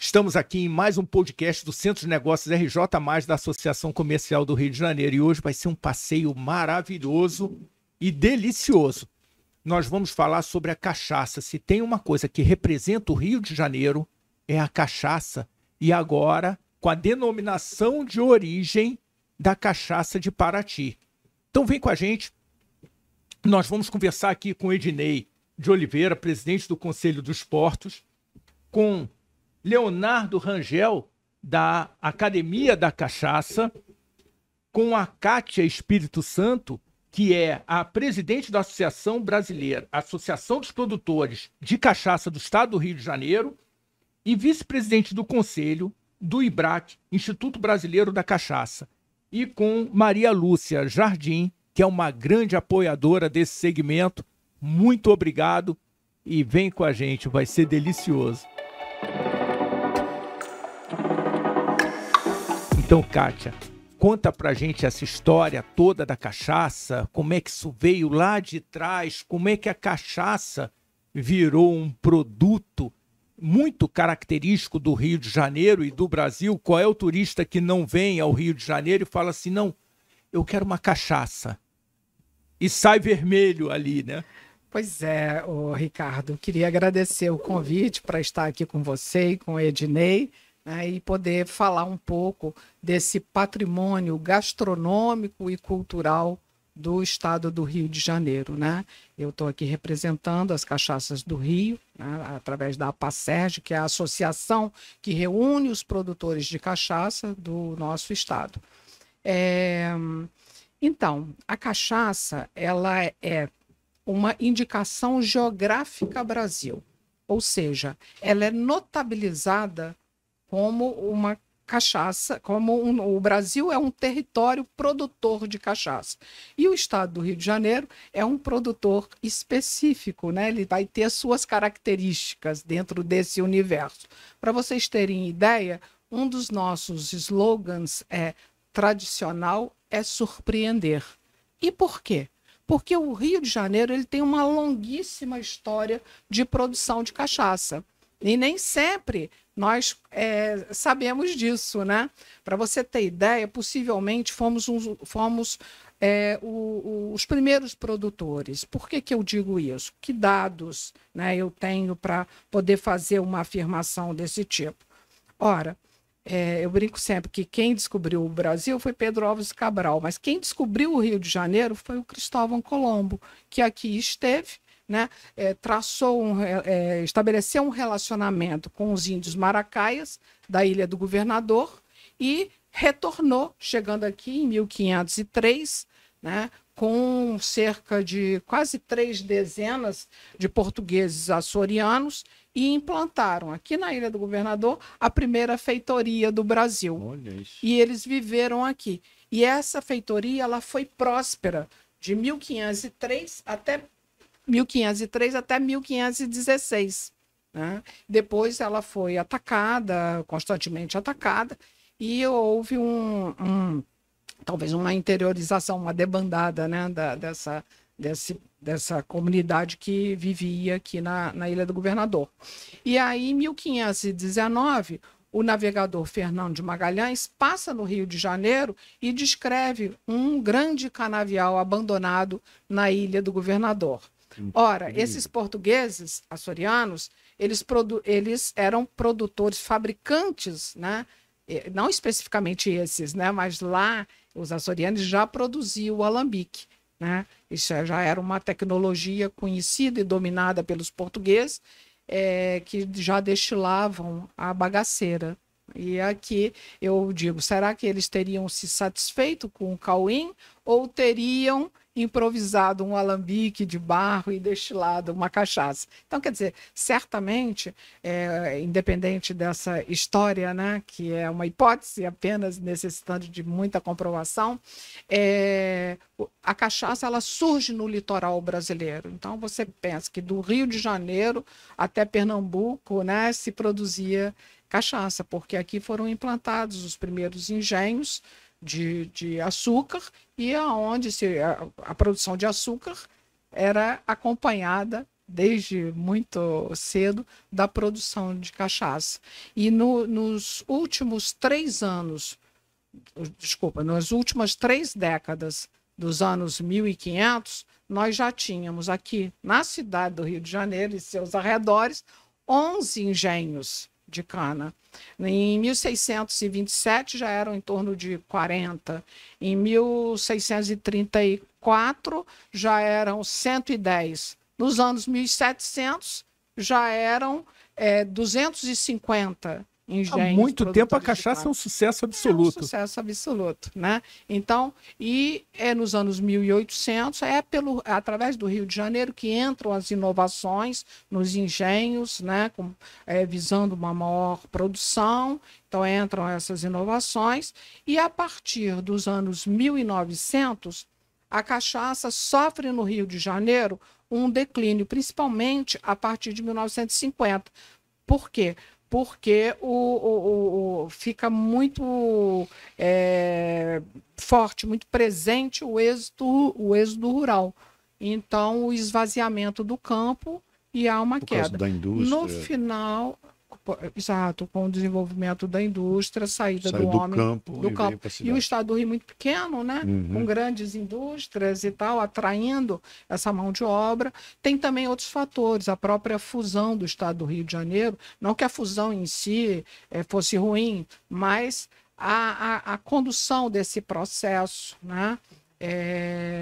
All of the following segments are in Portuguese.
Estamos aqui em mais um podcast do Centro de Negócios RJ+, da Associação Comercial do Rio de Janeiro. E hoje vai ser um passeio maravilhoso e delicioso. Nós vamos falar sobre a cachaça. Se tem uma coisa que representa o Rio de Janeiro, é a cachaça. E agora, com a denominação de origem da cachaça de Paraty. Então vem com a gente. Nós vamos conversar aqui com Ednei de Oliveira, presidente do Conselho dos Portos, com Leonardo Rangel, da Academia da Cachaça, com a Kátia Espírito Santo, que é a presidente da Associação Brasileira, Associação dos Produtores de Cachaça do Estado do Rio de Janeiro, e vice-presidente do Conselho do IBRAC, Instituto Brasileiro da Cachaça, e com Maria Lúcia Jardim, que é uma grande apoiadora desse segmento. Muito obrigado e vem com a gente, vai ser delicioso. Então, Kátia, conta pra gente essa história toda da cachaça, como é que isso veio lá de trás, como é que a cachaça virou um produto muito característico do Rio de Janeiro e do Brasil. Qual é o turista que não vem ao Rio de Janeiro e fala assim, não, eu quero uma cachaça, e sai vermelho ali, né? Pois é, Ricardo, eu queria agradecer o convite para estar aqui com você e com o Ednei, né, e poder falar um pouco desse patrimônio gastronômico e cultural do estado do Rio de Janeiro, né? Eu estou aqui representando as cachaças do Rio, né, através da APACERJ, que é a associação que reúne os produtores de cachaça do nosso estado. Então, a cachaça, ela é uma indicação geográfica Brasil, ou seja, ela é notabilizada como uma cachaça, o Brasil é um território produtor de cachaça. E o estado do Rio de Janeiro é um produtor específico, né? Ele vai ter suas características dentro desse universo. Para vocês terem ideia, um dos nossos slogans é tradicional é surpreender. E por quê? Porque o Rio de Janeiro ele tem uma longuíssima história de produção de cachaça. E nem sempre nós sabemos disso, né? Para você ter ideia, possivelmente fomos os primeiros produtores. Por que eu digo isso? Que dados, né, eu tenho para poder fazer uma afirmação desse tipo? Ora, eu brinco sempre que quem descobriu o Brasil foi Pedro Álvares Cabral, mas quem descobriu o Rio de Janeiro foi o Cristóvão Colombo, que aqui esteve, né, estabeleceu um relacionamento com os índios maracaias da Ilha do Governador e retornou, chegando aqui em 1503, né, com cerca de quase 3 dezenas de portugueses açorianos, e implantaram aqui na Ilha do Governador a primeira feitoria do Brasil. Olha isso. E eles viveram aqui. E essa feitoria ela foi próspera de 1503 até 1516. Né? Depois ela foi atacada, constantemente atacada, e houve talvez uma interiorização, uma debandada, né, dessa comunidade que vivia aqui na Ilha do Governador. E aí, em 1519, o navegador Fernando de Magalhães passa no Rio de Janeiro e descreve um grande canavial abandonado na Ilha do Governador. Ora, esses portugueses açorianos, eles eram produtores, fabricantes, né? Não especificamente esses, né? Mas lá os açorianos já produziam o alambique. Né? Isso já era uma tecnologia conhecida e dominada pelos portugueses, que já destilavam a bagaceira. E aqui eu digo, será que eles teriam se satisfeito com o cauim ou teriam improvisado um alambique de barro e destilado uma cachaça? Então, quer dizer, certamente, independente dessa história, né, que é uma hipótese apenas necessitando de muita comprovação, a cachaça ela surge no litoral brasileiro. Então, você pensa que do Rio de Janeiro até Pernambuco, né, se produzia cachaça, porque aqui foram implantados os primeiros engenhos de açúcar, e aonde a produção de açúcar era acompanhada desde muito cedo, da produção de cachaça. E nos últimos 3 anos, desculpa, nas últimas 3 décadas dos anos 1500, nós já tínhamos aqui na cidade do Rio de Janeiro e seus arredores 11 engenhos de cana. Em 1627 já eram em torno de 40. Em 1634 já eram 110. Nos anos 1700 já eram 250 engenhos. Há muito tempo a cachaça é um sucesso absoluto. É um sucesso absoluto, né? Então, nos anos 1800, através do Rio de Janeiro que entram as inovações nos engenhos, né? Visando uma maior produção. Então, entram essas inovações. E a partir dos anos 1900, a cachaça sofre no Rio de Janeiro um declínio, principalmente a partir de 1950. Por quê? Porque fica muito forte, muito presente o êxodo rural. Então, o esvaziamento do campo e há uma queda. Da indústria. No final, exato, com o desenvolvimento da indústria, saída do homem do campo. E o estado do Rio muito pequeno, né? Com grandes indústrias e tal, atraindo essa mão de obra. Tem também outros fatores, a própria fusão do estado do Rio de Janeiro, não que a fusão em si fosse ruim, mas a condução desse processo, né?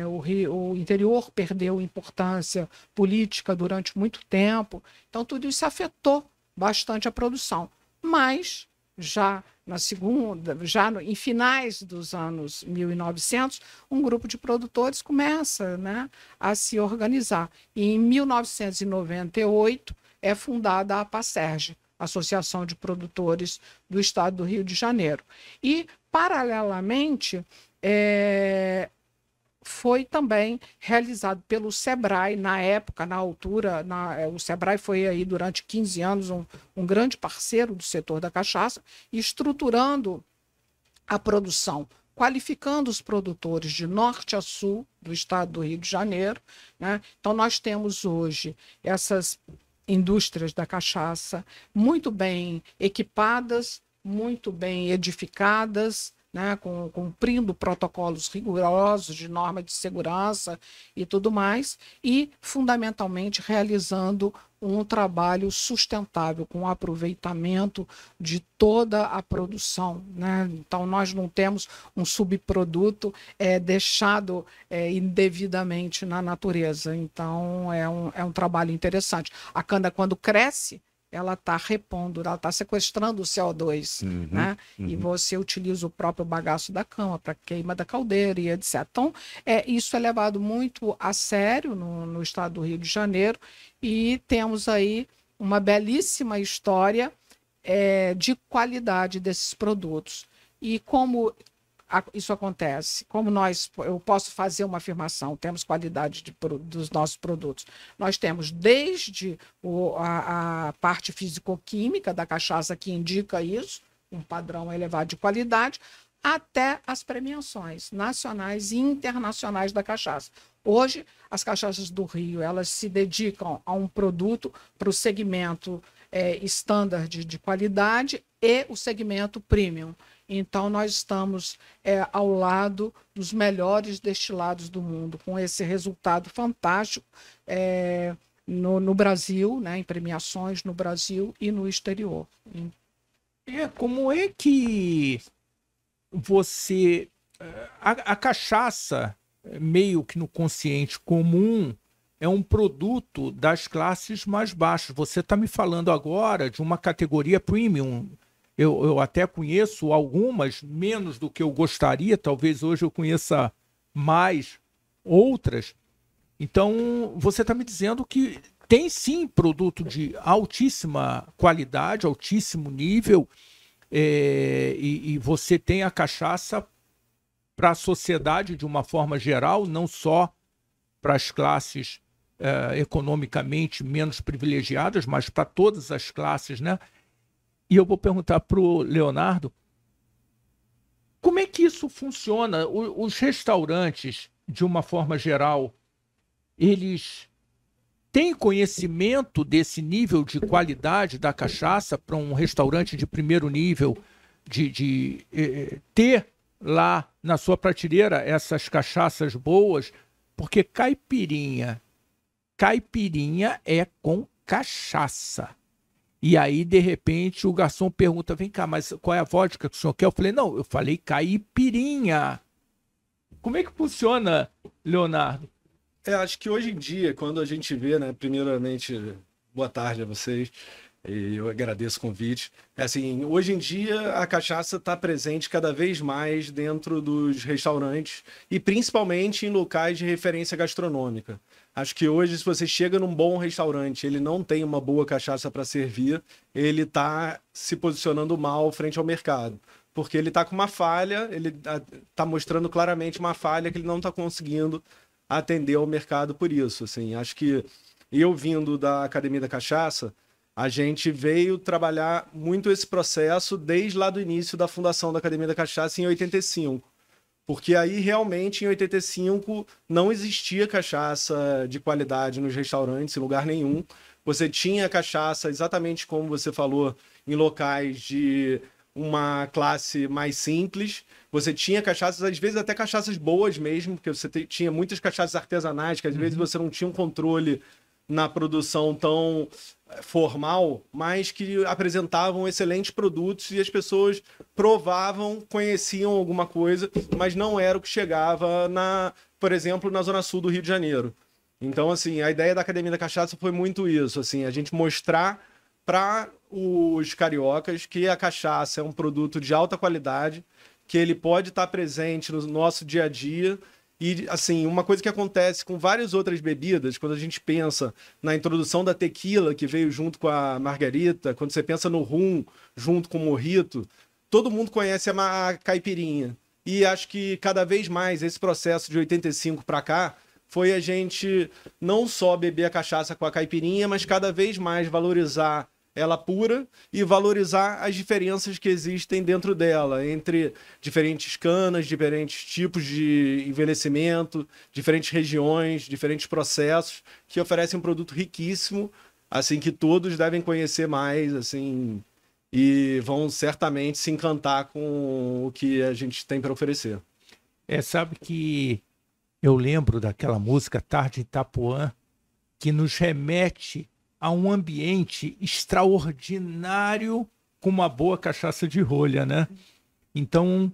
O interior perdeu importância política durante muito tempo, então tudo isso afetou bastante a produção, mas já em finais dos anos 1900, um grupo de produtores começa, né, a se organizar. E em 1998 é fundada a APASERJ, Associação de Produtores do Estado do Rio de Janeiro. E, paralelamente, foi também realizado pelo SEBRAE, na época, na altura, o SEBRAE foi aí durante 15 anos um grande parceiro do setor da cachaça, estruturando a produção, qualificando os produtores de norte a sul do estado do Rio de Janeiro, né? Então, nós temos hoje essas indústrias da cachaça muito bem equipadas, muito bem edificadas, né, cumprindo protocolos rigorosos de norma de segurança e tudo mais, e, fundamentalmente, realizando um trabalho sustentável, com aproveitamento de toda a produção, né? Então, nós não temos um subproduto deixado indevidamente na natureza. Então, é um trabalho interessante. A cana, quando cresce, ela está repondo, ela está sequestrando o CO2, né? E você utiliza o próprio bagaço da cama para queima da caldeira e etc. Então, isso é levado muito a sério no estado do Rio de Janeiro e temos aí uma belíssima história de qualidade desses produtos. E como isso acontece? Eu posso fazer uma afirmação, temos qualidade dos nossos produtos. Nós temos desde a parte físico-química da cachaça que indica isso, um padrão elevado de qualidade, até as premiações nacionais e internacionais da cachaça. Hoje, as cachaças do Rio, elas se dedicam a um produto para o segmento standard de qualidade e o segmento premium. Então, nós estamos ao lado dos melhores destilados do mundo, com esse resultado fantástico no Brasil, né, em premiações no Brasil e no exterior. Como é que você... A cachaça, meio que no consciente comum, é um produto das classes mais baixas. Você está me falando agora de uma categoria premium. Eu até conheço algumas, menos do que eu gostaria, talvez hoje eu conheça mais outras. Então, você está me dizendo que tem sim produto de altíssima qualidade, altíssimo nível, e você tem a cachaça para a sociedade de uma forma geral, não só para as classes economicamente menos privilegiadas, mas para todas as classes, né? E eu vou perguntar para o Leonardo, como é que isso funciona? Os restaurantes, de uma forma geral, eles tem conhecimento desse nível de qualidade da cachaça para um restaurante de primeiro nível de ter lá na sua prateleira essas cachaças boas? Porque caipirinha é com cachaça. E aí, de repente, o garçom pergunta, vem cá, mas qual é a vodka que o senhor quer? Eu falei, não, eu falei caipirinha. Como é que funciona, Leonardo? Acho que hoje em dia, quando a gente vê, né, primeiramente, boa tarde a vocês, e eu agradeço o convite. Assim, hoje em dia a cachaça está presente cada vez mais dentro dos restaurantes e principalmente em locais de referência gastronômica. Acho que hoje, se você chega num bom restaurante, ele não tem uma boa cachaça para servir, ele está se posicionando mal frente ao mercado. Porque ele está com uma falha, ele está mostrando claramente uma falha que ele não está conseguindo atender ao mercado por isso. Assim, acho que eu vindo da Academia da Cachaça, a gente veio trabalhar muito esse processo desde lá do início da fundação da Academia da Cachaça em 85. Porque aí realmente em 85 não existia cachaça de qualidade nos restaurantes, em lugar nenhum. Você tinha cachaça, exatamente como você falou, em locais de uma classe mais simples. Você tinha cachaças, às vezes até cachaças boas mesmo, porque você tinha muitas cachaças artesanais, que às vezes você não tinha um controle na produção tão formal, mas que apresentavam excelentes produtos e as pessoas provavam, conheciam alguma coisa, mas não era o que chegava, por exemplo, na Zona Sul do Rio de Janeiro. Então, assim, a ideia da Academia da Cachaça foi muito isso, assim, a gente mostrar para os cariocas que a cachaça é um produto de alta qualidade, que ele pode estar presente no nosso dia a dia. E, assim, uma coisa que acontece com várias outras bebidas, quando a gente pensa na introdução da tequila, que veio junto com a margarita, quando você pensa no rum, junto com o mojito, todo mundo conhece a caipirinha. E acho que cada vez mais esse processo de 85 para cá foi a gente não só beber a cachaça com a caipirinha, mas cada vez mais valorizar ela pura e valorizar as diferenças que existem dentro dela, entre diferentes canas, diferentes tipos de envelhecimento, diferentes regiões, diferentes processos, que oferecem um produto riquíssimo, assim, que todos devem conhecer mais, assim, e vão certamente se encantar com o que a gente tem para oferecer. Sabe que eu lembro daquela música Tarde em Itapuã, que nos remete a um ambiente extraordinário com uma boa cachaça de rolha, né? Então,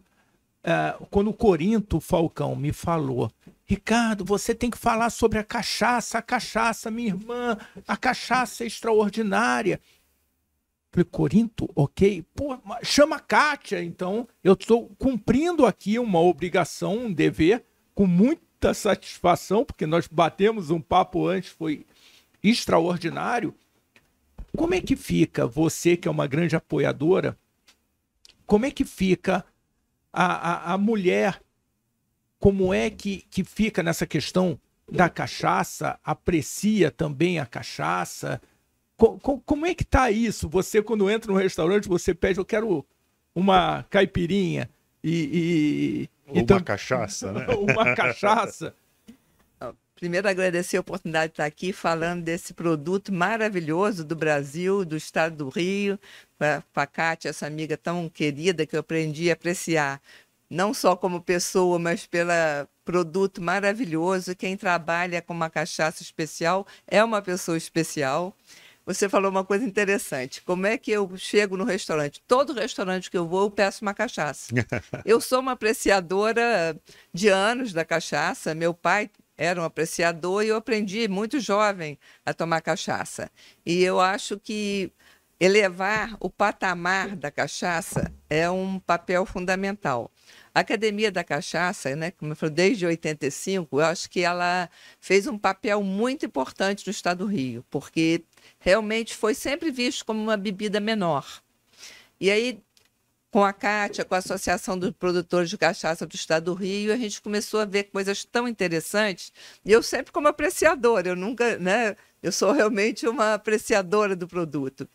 quando o Corinto Falcão me falou, Ricardo, você tem que falar sobre a cachaça, minha irmã, a cachaça é extraordinária. Falei, Corinto, ok, pô, chama a Kátia. Então, eu estou cumprindo aqui uma obrigação, um dever, com muita satisfação, porque nós batemos um papo antes, foi extraordinário. Como é que fica, você que é uma grande apoiadora, como é que fica a mulher, como é que fica nessa questão da cachaça, aprecia também a cachaça? Como é que tá isso? Você, quando entra no restaurante, você pede, eu quero uma caipirinha ou uma cachaça, né? Uma cachaça. Primeiro, agradecer a oportunidade de estar aqui falando desse produto maravilhoso do Brasil, do estado do Rio, com a Kátia, essa amiga tão querida que eu aprendi a apreciar, não só como pessoa, mas pelo produto maravilhoso. Quem trabalha com uma cachaça especial é uma pessoa especial. Você falou uma coisa interessante. Como é que eu chego no restaurante? Todo restaurante que eu vou, eu peço uma cachaça. Eu sou uma apreciadora de anos da cachaça. Meu pai era um apreciador e eu aprendi muito jovem a tomar cachaça. E eu acho que elevar o patamar da cachaça é um papel fundamental. A Academia da Cachaça, né, como eu falei, desde 85, eu acho que ela fez um papel muito importante no estado do Rio, porque realmente foi sempre visto como uma bebida menor. E aí, com a Kátia, com a Associação dos Produtores de Cachaça do Estado do Rio, a gente começou a ver coisas tão interessantes. E eu sempre como apreciadora, eu nunca, né? Eu sou realmente uma apreciadora do produto.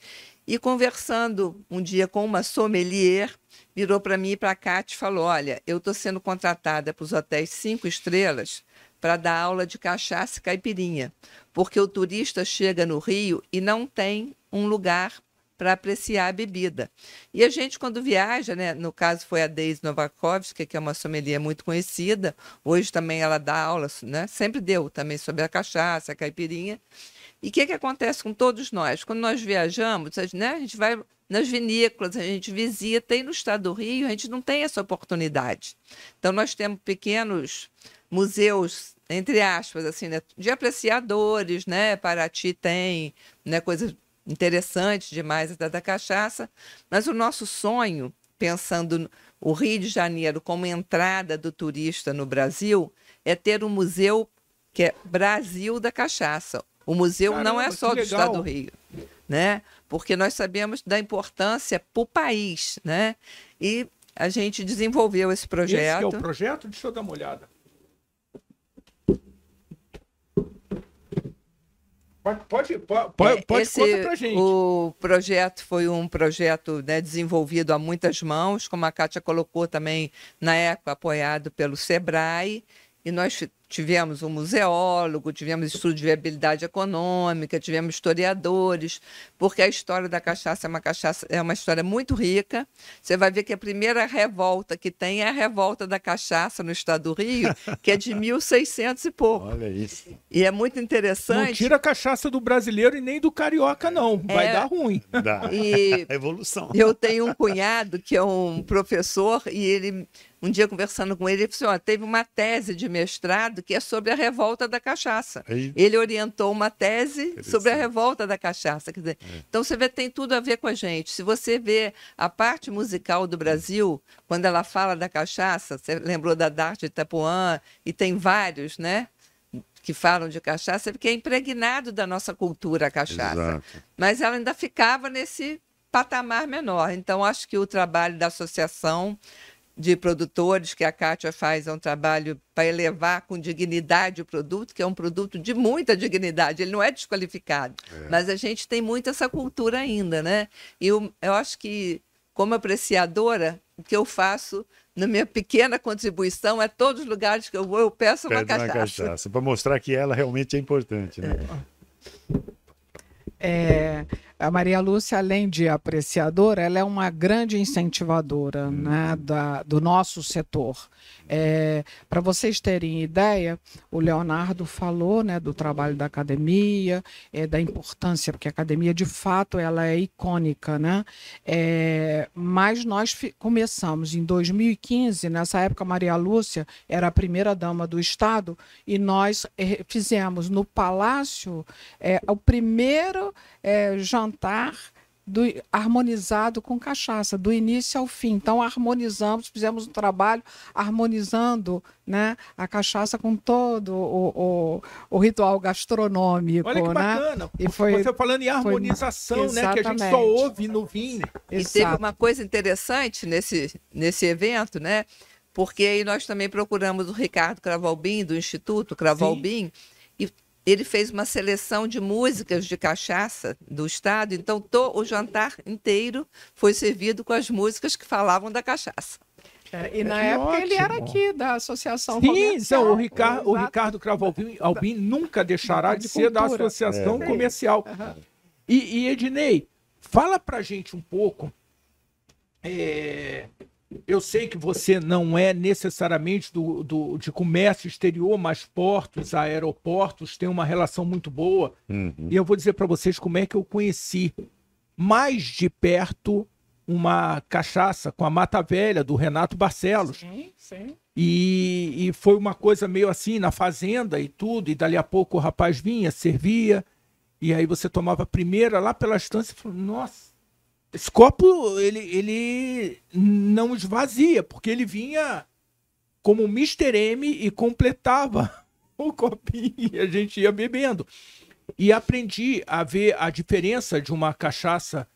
E conversando um dia com uma sommelier, virou para mim e para a Kátia e falou, olha, eu estou sendo contratada para os hotéis 5 estrelas para dar aula de cachaça e caipirinha, porque o turista chega no Rio e não tem um lugar para apreciar a bebida. E a gente, quando viaja, né, no caso foi a Deise Novakovsky, que é uma sommelier muito conhecida, hoje também ela dá aula, né, sempre deu também sobre a cachaça, a caipirinha. E o que acontece com todos nós? Quando nós viajamos, né, a gente vai nas vinícolas, a gente visita, e no estado do Rio a gente não tem essa oportunidade. Então, nós temos pequenos museus, entre aspas, assim, né, de apreciadores, né? Paraty tem, né, coisas interessantes demais até da cachaça, mas o nosso sonho, pensando o Rio de Janeiro como entrada do turista no Brasil, é ter um museu que é Brasil da Cachaça. O museu não é só do estado do Rio, né? Porque nós sabemos da importância para o país, né? E a gente desenvolveu esse projeto. Esse que é o projeto? Deixa eu dar uma olhada. Pode contar pra gente. O projeto foi um projeto, né, desenvolvido a muitas mãos, como a Kátia colocou também, na época, apoiado pelo SEBRAE, e nós tivemos um museólogo, tivemos estudo de viabilidade econômica, tivemos historiadores, porque a história da cachaça é uma história muito rica. Você vai ver que a primeira revolta que tem é a revolta da cachaça no estado do Rio, que é de 1600 e pouco. Olha isso. E é muito interessante. Não tira a cachaça do brasileiro e nem do carioca, não. Vai dar ruim. Dá. E Evolução. eu tenho um cunhado que é um professor e ele... Um dia, conversando com ele, ele falou assim, teve uma tese de mestrado que é sobre a revolta da cachaça. Aí. Ele orientou uma tese sobre a revolta da cachaça. Quer dizer, então, você vê, tem tudo a ver com a gente. Se você vê a parte musical do Brasil, quando ela fala da cachaça, você lembrou da Dart de Itapuã, e tem vários, né, que falam de cachaça, porque é impregnado da nossa cultura a cachaça. Exato. Mas ela ainda ficava nesse patamar menor. Então, acho que o trabalho da associação de produtores que a Kátia faz é um trabalho para elevar com dignidade o produto, que é um produto de muita dignidade, ele não é desqualificado, mas a gente tem muito essa cultura ainda, né? E eu acho que, como apreciadora, o que eu faço na minha pequena contribuição é todos os lugares que eu vou, eu peço uma cachaça. Para mostrar que ela realmente é importante, né? A Maria Lúcia, além de apreciadora, ela é uma grande incentivadora, né, do nosso setor. Para vocês terem ideia, o Leonardo falou, né, do trabalho da academia, da importância, porque a academia, de fato, ela é icônica, né? Mas nós começamos em 2015, nessa época a Maria Lúcia era a primeira-dama do Estado, e nós fizemos no Palácio o primeiro jantar harmonizado com cachaça, do início ao fim. Então, harmonizamos, fizemos um trabalho harmonizando, né, a cachaça com todo o ritual gastronômico. Olha que bacana. Né? E você falando em harmonização, né, que a gente só ouve no vinho. E teve uma coisa interessante nesse evento, né? Porque aí nós também procuramos o Ricardo Cravalbim, do Instituto Cravalbim, e ele fez uma seleção de músicas de cachaça do estado, então o jantar inteiro foi servido com as músicas que falavam da cachaça. E na época ótimo. Ele era aqui da Associação Sim, Comercial. Então, o Ricardo Cravalbim nunca deixará de ser da Associação Comercial. E Ednei, fala pra gente um pouco. Eu sei que você não é necessariamente de comércio exterior, mas portos, aeroportos têm uma relação muito boa. E eu vou dizer para vocês como é que eu conheci mais de perto uma cachaça com a Mata Velha, do Renato Barcelos. Sim. E foi uma coisa meio assim, na fazenda e tudo, e dali a pouco o rapaz vinha, servia, e aí você tomava a primeira lá pela estância e falou, nossa, esse copo, ele não esvazia, porque ele vinha como um Mr. M e completava o copinho e a gente ia bebendo. E aprendi a ver a diferença de uma cachaça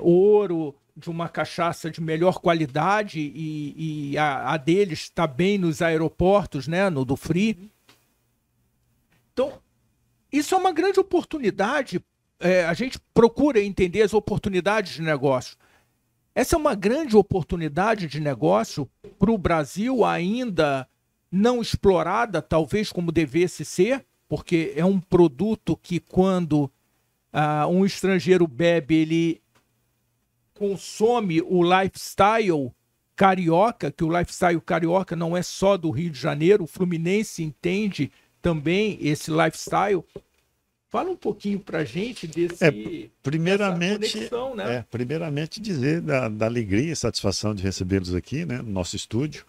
ouro, de uma cachaça de melhor qualidade, e a deles está bem nos aeroportos, né, no do Free. Então, isso é uma grande oportunidade. A gente procura entender as oportunidades de negócio. Essa é uma grande oportunidade de negócio para o Brasil ainda não explorada, talvez como devesse ser, porque é um produto que quando um estrangeiro bebe, ele consome o lifestyle carioca, que o lifestyle carioca não é só do Rio de Janeiro, o Fluminense entende também esse lifestyle. Fala um pouquinho pra gente desse primeiramente, conexão, né? Primeiramente dizer da alegria e satisfação de recebê-los aqui, né, no nosso estúdio.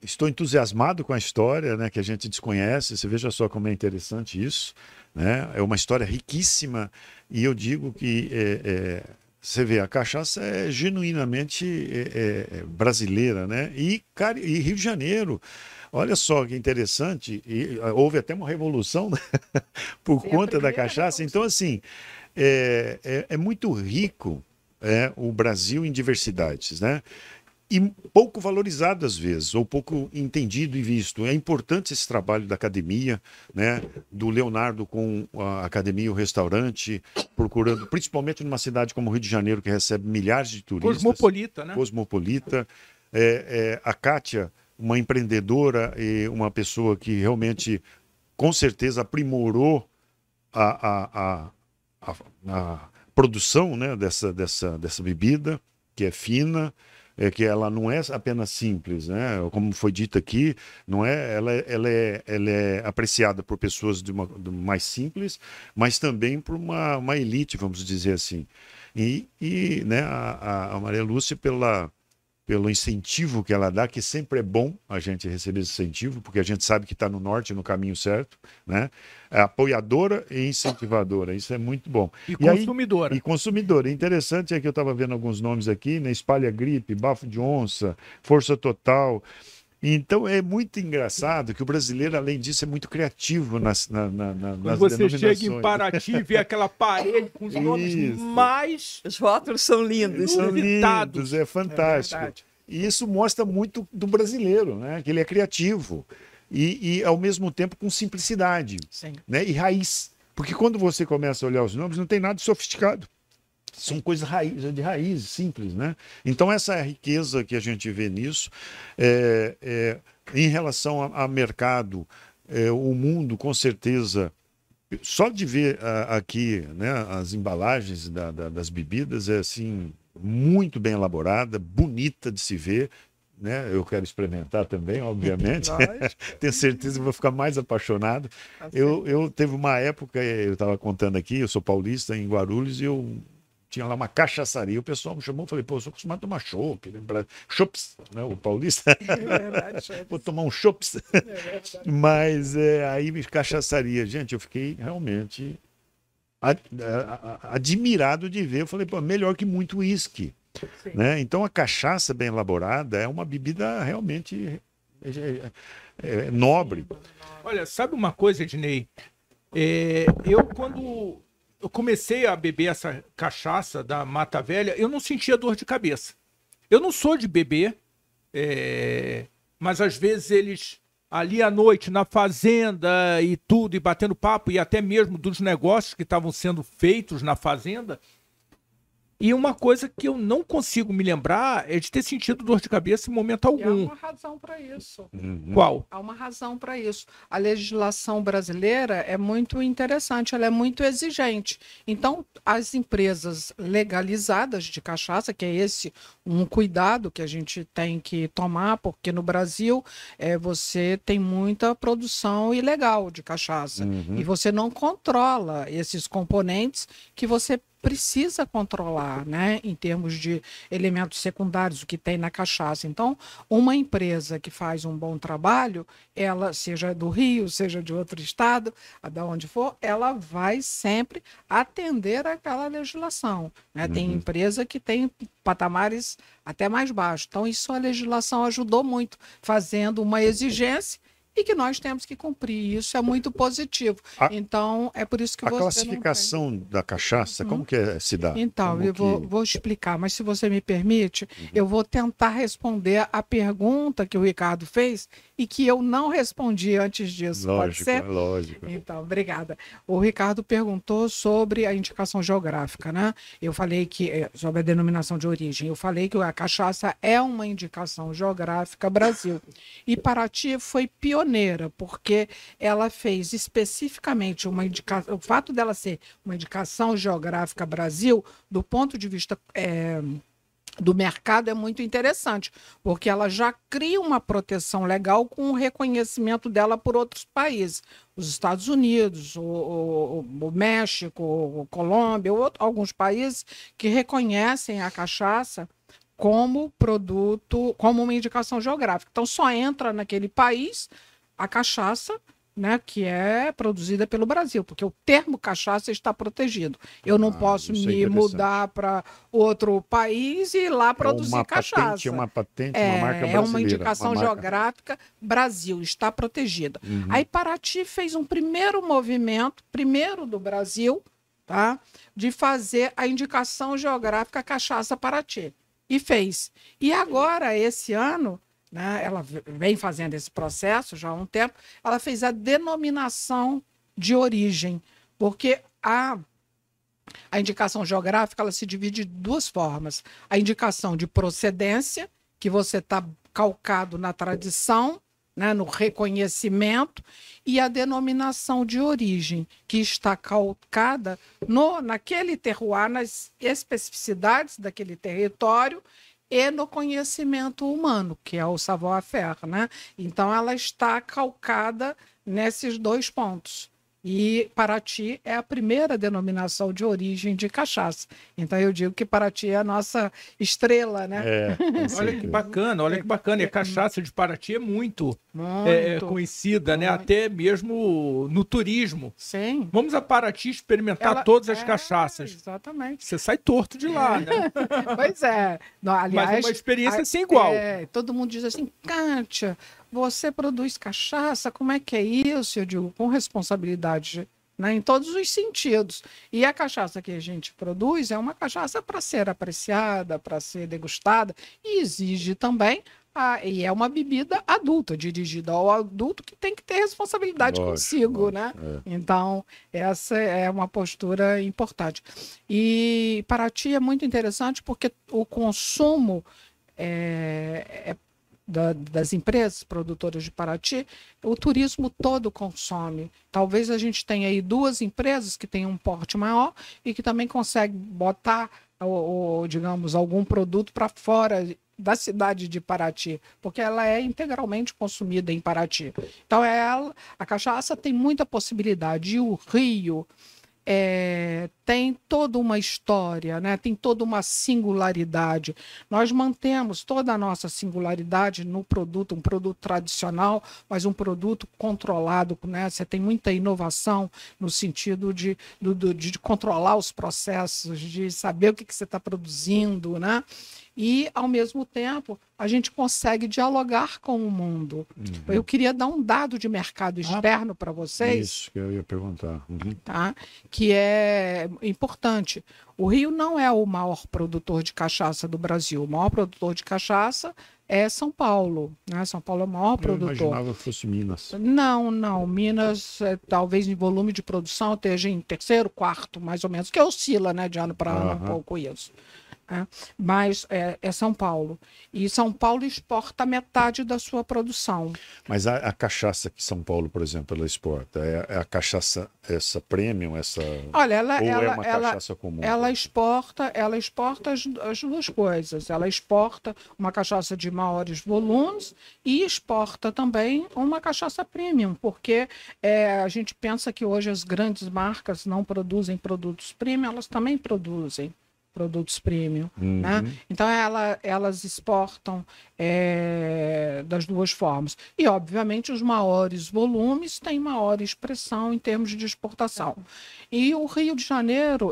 Estou entusiasmado com a história, né, que a gente desconhece. Você veja só como é interessante isso, né? É uma história riquíssima e eu digo que você vê, a cachaça é genuinamente brasileira, né? E Rio de Janeiro, olha só que interessante, houve até uma revolução, né? Por conta da cachaça. Então, assim, é muito rico o Brasil em diversidades, né? E pouco valorizado às vezes, ou pouco entendido e visto. É importante esse trabalho da academia, né? Do Leonardo com a academia e o restaurante, procurando, principalmente numa cidade como o Rio de Janeiro, que recebe milhares de turistas. Cosmopolita, né? Cosmopolita. A Kátia, uma empreendedora e uma pessoa que realmente, com certeza, aprimorou a produção, né, dessa bebida, que é fina, que ela não é apenas simples, né? Como foi dito aqui, não é, ela é apreciada por pessoas mais simples, mas também por uma elite, vamos dizer assim. E né, a Maria Lúcia, pelo incentivo que ela dá, que sempre é bom a gente receber esse incentivo, porque a gente sabe que está no norte, no caminho certo, né? É apoiadora e incentivadora, isso é muito bom. E consumidora. E consumidora. Interessante é que eu estava vendo alguns nomes aqui, né? Espalha Gripe, Bafo de Onça, Força Total. Então é muito engraçado que o brasileiro, além disso, é muito criativo nas Quando você chega em Paraty e vê aquela parede com os nomes mais... Os rótulos são lindos. São lindos, é fantástico. E isso mostra muito do brasileiro, né? Que ele é criativo e ao mesmo tempo com simplicidade, né? E raiz. Porque quando você começa a olhar os nomes, não tem nada de sofisticado. São coisas de raiz, simples, né? Então, essa é a riqueza que a gente vê nisso. Em relação a mercado, o mundo, com certeza, só de ver aqui, né, as embalagens das bebidas, é assim, muito bem elaborada, bonita de se ver. Né? Eu quero experimentar também, obviamente. Tenho certeza que vou ficar mais apaixonado. Eu teve uma época, eu estava contando aqui, eu sou paulista, em Guarulhos, e eu tinha lá uma cachaçaria. O pessoal me chamou e falei, pô, eu sou acostumado a tomar chopp, chops, né? O paulista. É verdade. Vou tomar um chops. Mas aí cachaçaria. Gente, eu fiquei realmente admirado de ver. Eu falei, pô, melhor que muito uísque. Né? Então a cachaça bem elaborada é uma bebida realmente nobre. Olha, sabe uma coisa, Ednei? Quando eu comecei a beber essa cachaça da Mata Velha, eu não sentia dor de cabeça. Eu não sou de beber, mas às vezes eles ali à noite na fazenda e tudo, e batendo papo, e até mesmo dos negócios que estavam sendo feitos na fazenda. E uma coisa que eu não consigo me lembrar é de ter sentido dor de cabeça em momento algum. E há uma razão para isso. Qual? Há uma razão para isso. A legislação brasileira é muito interessante, ela é muito exigente. Então, as empresas legalizadas de cachaça, que é esse um cuidado que a gente tem que tomar, porque no Brasil você tem muita produção ilegal de cachaça. E você não controla esses componentes que você precisa controlar, né, em termos de elementos secundários, o que tem na cachaça. Então, uma empresa que faz um bom trabalho, ela, seja do Rio, seja de outro estado, de onde for, ela vai sempre atender àquela legislação, né? Tem empresa que tem patamares até mais baixos. Então, isso a legislação ajudou muito, fazendo uma exigência e que nós temos que cumprir. Isso é muito positivo. Então, é por isso que a você classificação da cachaça, como que se dá? Então, eu vou explicar, mas se você me permite, eu vou tentar responder a pergunta que o Ricardo fez e que eu não respondi antes disso. Lógico, pode ser? Lógico. Então, obrigada. O Ricardo perguntou sobre a indicação geográfica, né? Eu falei que, sobre a denominação de origem, eu falei que a cachaça é uma indicação geográfica Brasil. E Paraty foi pioneira, porque ela fez especificamente uma indicação, o fato dela ser uma indicação geográfica Brasil, do ponto de vista do mercado, é muito interessante, porque ela já cria uma proteção legal com o reconhecimento dela por outros países, os Estados Unidos, o México, a Colômbia, alguns países que reconhecem a cachaça como produto, como uma indicação geográfica. Então, só entra naquele país a cachaça, né, que é produzida pelo Brasil, porque o termo cachaça está protegido. Eu não posso me mudar para outro país e lá produzir cachaça. É uma patente, uma marca brasileira. É uma indicação geográfica Brasil, está protegida. Aí Paraty fez um primeiro movimento, primeiro do Brasil, tá, de fazer a indicação geográfica cachaça Paraty. E fez. E agora, esse ano, né, ela vem fazendo esse processo já há um tempo, ela fez a denominação de origem, porque a indicação geográfica ela se divide de duas formas. A indicação de procedência, que você está calcado na tradição, né, no reconhecimento, e a denominação de origem, que está calcada naquele terroir, nas especificidades daquele território e no conhecimento humano, que é o savoir-faire, né? Então, ela está calcada nesses dois pontos. E Paraty é a primeira denominação de origem de cachaça. Então, eu digo que Paraty é a nossa estrela, né? Olha que bacana, olha que bacana. E a cachaça de Paraty é muito conhecida, né? Até mesmo no turismo. Sim. Vamos a Paraty experimentar todas as cachaças. Exatamente. Você sai torto de lá, né? Pois é. Aliás, mas é uma experiência sem igual. Todo mundo diz assim, Kátia, você produz cachaça, como é que é isso? Eu digo, com responsabilidade, né, em todos os sentidos. E a cachaça que a gente produz é uma cachaça para ser apreciada, para ser degustada, e exige também, e é uma bebida adulta, dirigida ao adulto que tem que ter responsabilidade consigo, né? Então, essa é uma postura importante. E Paraty é muito interessante porque o consumo das empresas produtoras de Paraty, o turismo todo consome. Talvez a gente tenha aí duas empresas que têm um porte maior e que também conseguem botar, digamos, algum produto para fora da cidade de Paraty, porque ela é integralmente consumida em Paraty. Então, a cachaça tem muita possibilidade. E o Rio tem toda uma história, né? Tem toda uma singularidade. Nós mantemos toda a nossa singularidade no produto, um produto tradicional, mas um produto controlado, né? Você tem muita inovação no sentido de controlar os processos, de saber o que você está produzindo, né? E, ao mesmo tempo, a gente consegue dialogar com o mundo. Eu queria dar um dado de mercado externo para vocês. Isso que eu ia perguntar. Tá? Que é importante. O Rio não é o maior produtor de cachaça do Brasil. O maior produtor de cachaça é São Paulo. Né? São Paulo é o maior produtor. Eu imaginava que fosse Minas. Não. Minas, talvez em volume de produção, esteja em terceiro, quarto, mais ou menos, que oscila, né, de ano para ano um pouco isso. Mas é São Paulo. E São Paulo exporta metade da sua produção. Mas a cachaça que São Paulo, por exemplo, ela exporta, é a cachaça essa premium, Olha, é uma cachaça comum? Ela exporta as duas coisas. Ela exporta uma cachaça de maiores volumes e exporta também uma cachaça premium, porque a gente pensa que hoje as grandes marcas não produzem produtos premium, elas também produzem. produtos premium. Né? Então, elas exportam das duas formas. E, obviamente, os maiores volumes têm maior expressão em termos de exportação. E o Rio de Janeiro,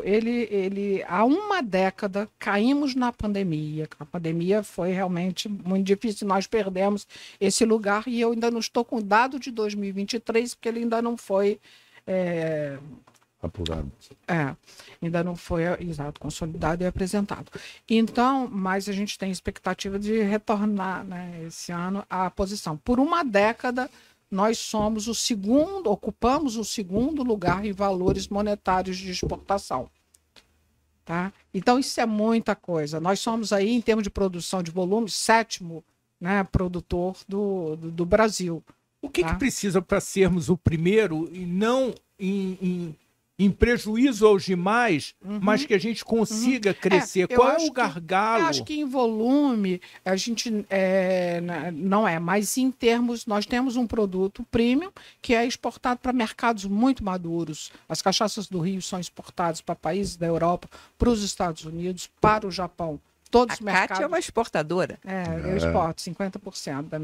há uma década, caímos na pandemia. A pandemia foi realmente muito difícil, nós perdemos esse lugar e eu ainda não estou com o dado de 2023, porque ele ainda não foi... apurado. Ainda não foi, consolidado e apresentado. Então, mas a gente tem expectativa de retornar, né, esse ano à posição. Por uma década, nós ocupamos o segundo lugar em valores monetários de exportação. Tá? Então, isso é muita coisa. Nós somos aí, em termos de produção de volume, 7º, né, produtor do Brasil. O que precisa para sermos o primeiro e não em prejuízo aos demais, mas que a gente consiga crescer? Qual é o gargalo? Eu acho que em volume a gente não é, mas em termos, nós temos um produto premium que é exportado para mercados muito maduros. As cachaças do Rio são exportadas para países da Europa, para os Estados Unidos, para o Japão. Todos os mercados. Kátia é uma exportadora. Eu exporto 50% da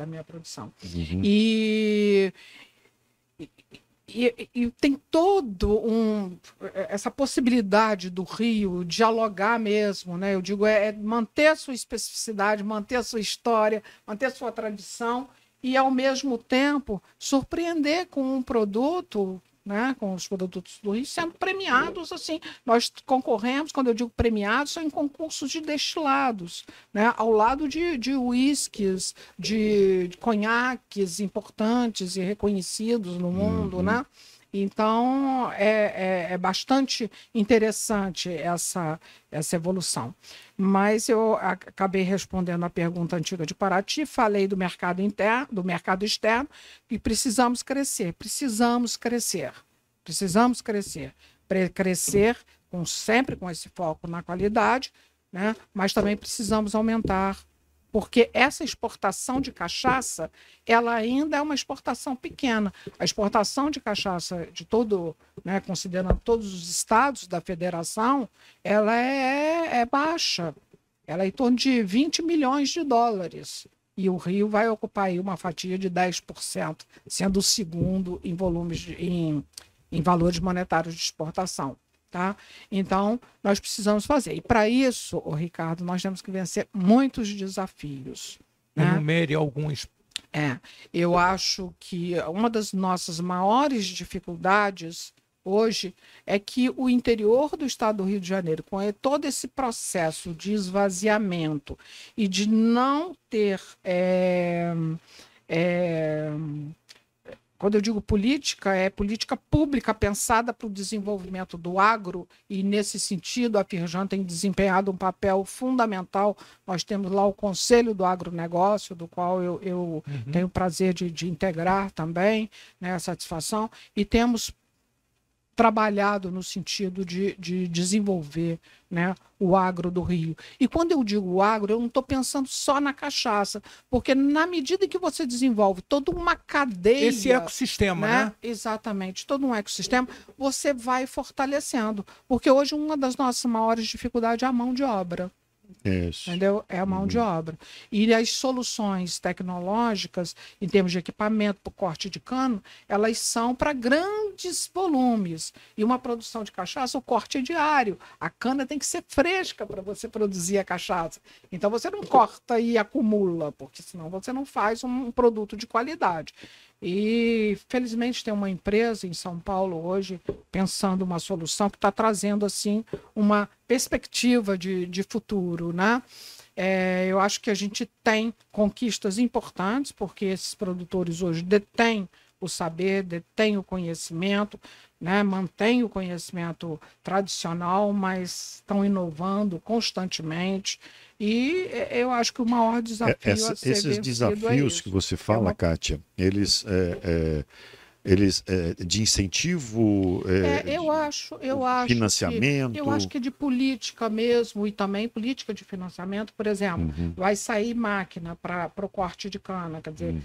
minha produção. E tem essa possibilidade do Rio dialogar mesmo, né? Eu digo, manter a sua especificidade, manter a sua história, manter a sua tradição e, ao mesmo tempo, surpreender com um produto, né, com os produtos do Rio sendo premiados. Assim, nós concorremos, quando eu digo premiados, são em concursos de destilados, né, ao lado de uísques, de conhaques importantes e reconhecidos no mundo, né? Então, é bastante interessante essa evolução. Mas eu acabei respondendo a pergunta antiga de Paraty, falei do mercado interno, do mercado externo, e precisamos crescer. Crescer sempre com esse foco na qualidade, né? Mas também precisamos aumentar, porque essa exportação de cachaça, ela ainda é uma exportação pequena. A exportação de cachaça de todo, né, considerando todos os estados da federação, ela é baixa. Ela é em torno de 20 milhões de dólares. E o Rio vai ocupar aí uma fatia de 10%, sendo o segundo em volumes em valores monetários de exportação. Tá? Então, nós precisamos fazer. E para isso, Ricardo, nós temos que vencer muitos desafios. Né? Enumere alguns. Eu acho que uma das nossas maiores dificuldades hoje é que o interior do estado do Rio de Janeiro, com todo esse processo de esvaziamento e de não ter... Quando eu digo política, é política pública pensada para o desenvolvimento do agro, e nesse sentido a Firjan tem desempenhado um papel fundamental. Nós temos lá o Conselho do Agronegócio, do qual eu tenho o prazer de integrar também, né, a satisfação, e temos trabalhado no sentido de desenvolver, né, o agro do Rio. E quando eu digo agro, eu não estou pensando só na cachaça, porque na medida que você desenvolve toda uma cadeia... Esse ecossistema, né? Exatamente, todo um ecossistema, você vai fortalecendo. Porque hoje uma das nossas maiores dificuldades é a mão de obra. Isso. Entendeu? É a mão de obra. E as soluções tecnológicas, em termos de equipamento para o corte de cano, elas são para grandes volumes. E uma produção de cachaça, o corte é diário. A cana tem que ser fresca para você produzir a cachaça. Então você não corta e acumula, porque senão você não faz um produto de qualidade. E, felizmente, tem uma empresa em São Paulo hoje pensando uma solução que está trazendo assim uma perspectiva de futuro, né? Eu acho que a gente tem conquistas importantes, porque esses produtores hoje detêm o saber, detêm o conhecimento, né? Mantêm o conhecimento tradicional, mas estão inovando constantemente. E eu acho que o maior desafio esses desafios que você fala, Kátia, eles de incentivo, eu acho financiamento. Eu acho que é de política mesmo, e também política de financiamento. Por exemplo, vai sair máquina para o corte de cana, quer dizer,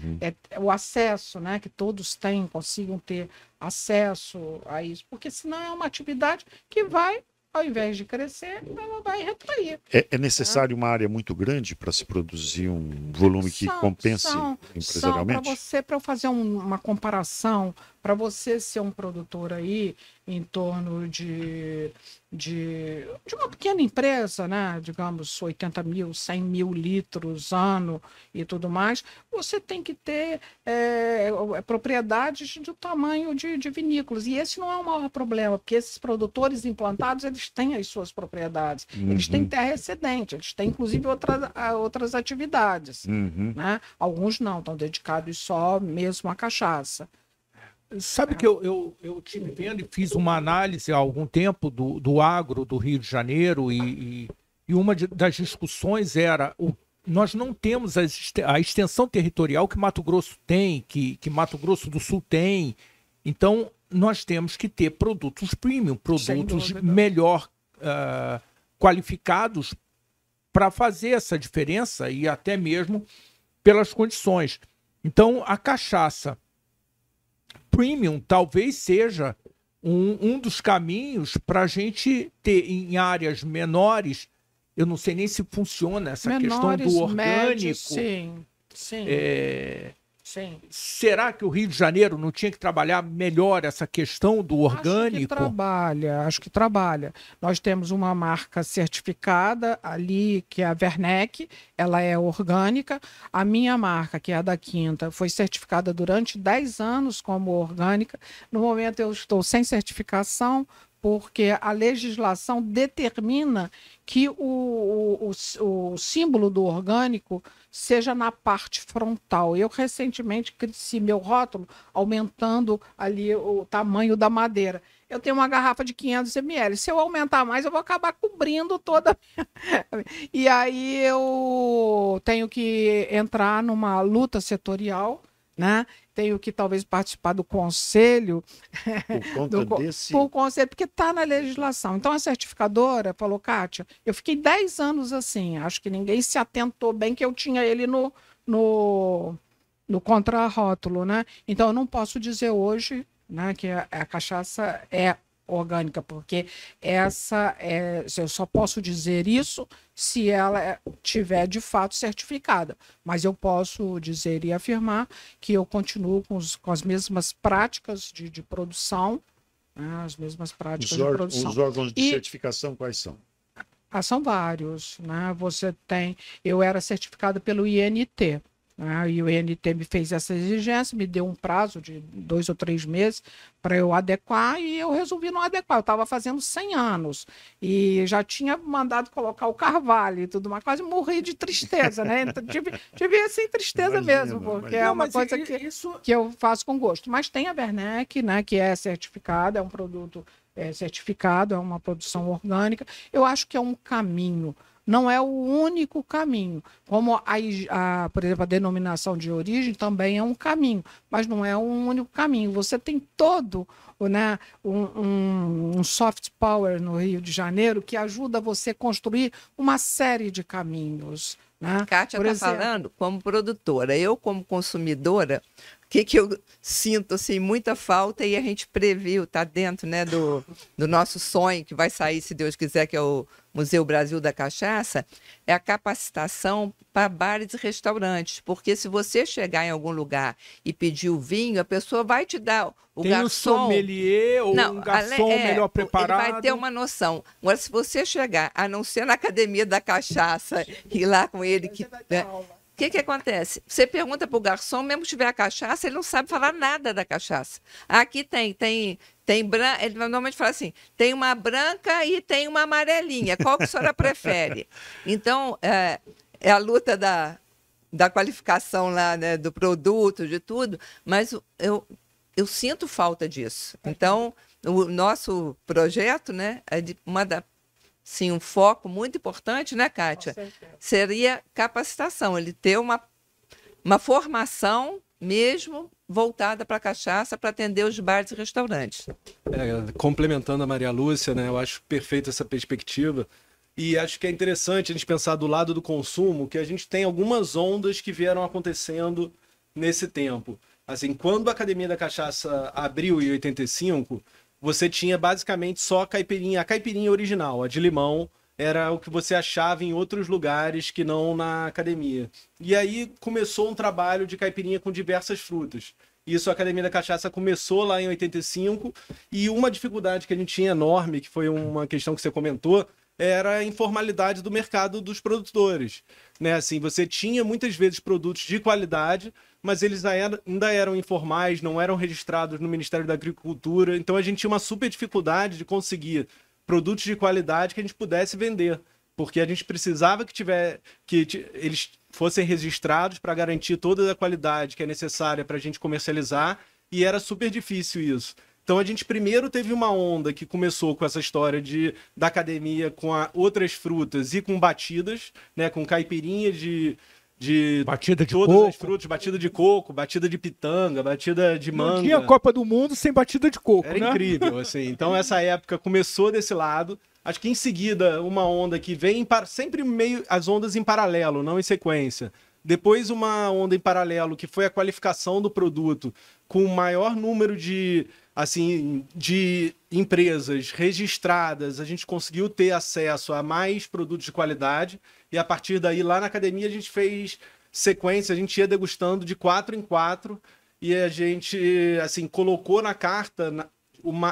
o acesso, né, que todos consigam ter acesso a isso, porque senão é uma atividade que vai ao invés de crescer, ela vai retrair. É necessário uma área muito grande para se produzir um volume que compense empresarialmente? Para eu fazer uma comparação, para você ser um produtor aí em torno de uma pequena empresa, né? Digamos 80 mil, 100 mil litros ano e tudo mais, você tem que ter propriedades do tamanho de vinícolas. E esse não é o maior problema, porque esses produtores implantados, eles têm as suas propriedades. Eles têm terra excedente, eles têm inclusive outras atividades. Né? Alguns não, estão dedicados só mesmo à cachaça. Sabe que eu tive vendo e fiz uma análise há algum tempo do agro do Rio de Janeiro e uma das discussões era nós não temos a extensão territorial que Mato Grosso tem, que Mato Grosso do Sul tem. Então, nós temos que ter produtos premium, produtos melhor qualificados para fazer essa diferença e até mesmo pelas condições. Então, a cachaça premium talvez seja um dos caminhos para a gente ter em áreas menores. Eu não sei nem se funciona essa questão do orgânico. Médios, sim. Sim. Será que o Rio de Janeiro não tinha que trabalhar melhor essa questão do orgânico? Acho que trabalha. Nós temos uma marca certificada ali, que é a Werneck, ela é orgânica. A minha marca, que é a da Quinta, foi certificada durante 10 anos como orgânica. No momento eu estou sem certificação, porque a legislação determina que o símbolo do orgânico seja na parte frontal. Eu recentemente cresci meu rótulo aumentando ali o tamanho da madeira. Eu tenho uma garrafa de 500 ml. Se eu aumentar mais, eu vou acabar cobrindo toda E aí eu tenho que entrar numa luta setorial, né? Tenho que talvez participar do conselho. Por conselho, porque está na legislação. Então a certificadora falou, Kátia, eu fiquei 10 anos assim, acho que ninguém se atentou bem que eu tinha ele no contrarótulo, né? Então eu não posso dizer hoje, né, que a cachaça é orgânica, porque eu só posso dizer isso se ela tiver de fato certificada, mas eu posso dizer e afirmar que eu continuo com as mesmas práticas de produção, né, as mesmas práticas de produção. Os órgãos de certificação quais são? São vários, né? Eu era certificada pelo INT, e o INT me fez essa exigência, me deu um prazo de 2 ou 3 meses para eu adequar e eu resolvi não adequar. Eu estava fazendo 100 anos e já tinha mandado colocar o carvalho e tudo mais. Quase morri de tristeza, né? Então, tive assim, tristeza mesmo, porque é uma coisa que eu faço com gosto. Mas tem a Werneck, né, que é certificada, é um produto certificado, é uma produção orgânica. Eu acho que é um caminho. Não é o único caminho. Como, por exemplo, a denominação de origem também é um caminho, mas não é um único caminho. Você tem todo, né, um soft power no Rio de Janeiro que ajuda você a construir uma série de caminhos. Né? Kátia está falando como produtora. Eu, como consumidora, o que eu sinto assim, muita falta e a gente previu, está dentro, né, do nosso sonho, que vai sair, se Deus quiser, que é o Museu Brasil da Cachaça, é a capacitação para bares e restaurantes. Porque se você chegar em algum lugar e pedir o vinho, a pessoa vai te dar o Tem garçom... um sommelier ou um garçom melhor preparado. Ele vai ter uma noção. Agora, se você chegar, a não ser na Academia da Cachaça, ir lá com ele... O que acontece? Você pergunta para o garçom, mesmo que tiver a cachaça, ele não sabe falar nada da cachaça. Aqui tem branca, ele normalmente fala assim, tem uma branca e tem uma amarelinha, qual que a senhora prefere? Então, é a luta da qualificação lá, né, do produto, de tudo, mas eu sinto falta disso. Então, o nosso projeto, né, é sim, um foco muito importante, né, Kátia? Seria capacitação, ele ter uma formação mesmo voltada para a cachaça, para atender os bares e restaurantes. Complementando a Maria Lúcia, né, eu acho perfeita essa perspectiva. E acho que é interessante a gente pensar do lado do consumo, que a gente tem algumas ondas que vieram acontecendo nesse tempo. Assim, quando a Academia da Cachaça abriu em 85, você tinha basicamente só a caipirinha original, a de limão, era o que você achava em outros lugares que não na academia. E aí começou um trabalho de caipirinha com diversas frutas. Isso, a Academia da Cachaça começou lá em 85, e uma dificuldade que a gente tinha enorme, que foi uma questão que você comentou, era a informalidade do mercado dos produtores. Né? Assim, você tinha muitas vezes produtos de qualidade, mas eles ainda eram informais, não eram registrados no Ministério da Agricultura, então a gente tinha uma super dificuldade de conseguir produtos de qualidade que a gente pudesse vender, porque a gente precisava que eles fossem registrados para garantir toda a qualidade que é necessária para a gente comercializar, e era super difícil isso. Então a gente primeiro teve uma onda que começou com essa história da academia com outras frutas e com batidas, né, com caipirinha de batida de todas coco. as frutas, batida de coco, batida de pitanga, batida de manga. Não tinha Copa do Mundo sem batida de coco, Era né? incrível, assim. Então essa época começou desse lado. Acho que em seguida uma onda que vem sempre meio as ondas em paralelo, não em sequência. Depois uma onda em paralelo que foi a qualificação do produto com o maior número de empresas registradas. A gente conseguiu ter acesso a mais produtos de qualidade, e a partir daí lá na academia a gente fez sequência, a gente ia degustando de 4 em 4, e a gente assim colocou na carta,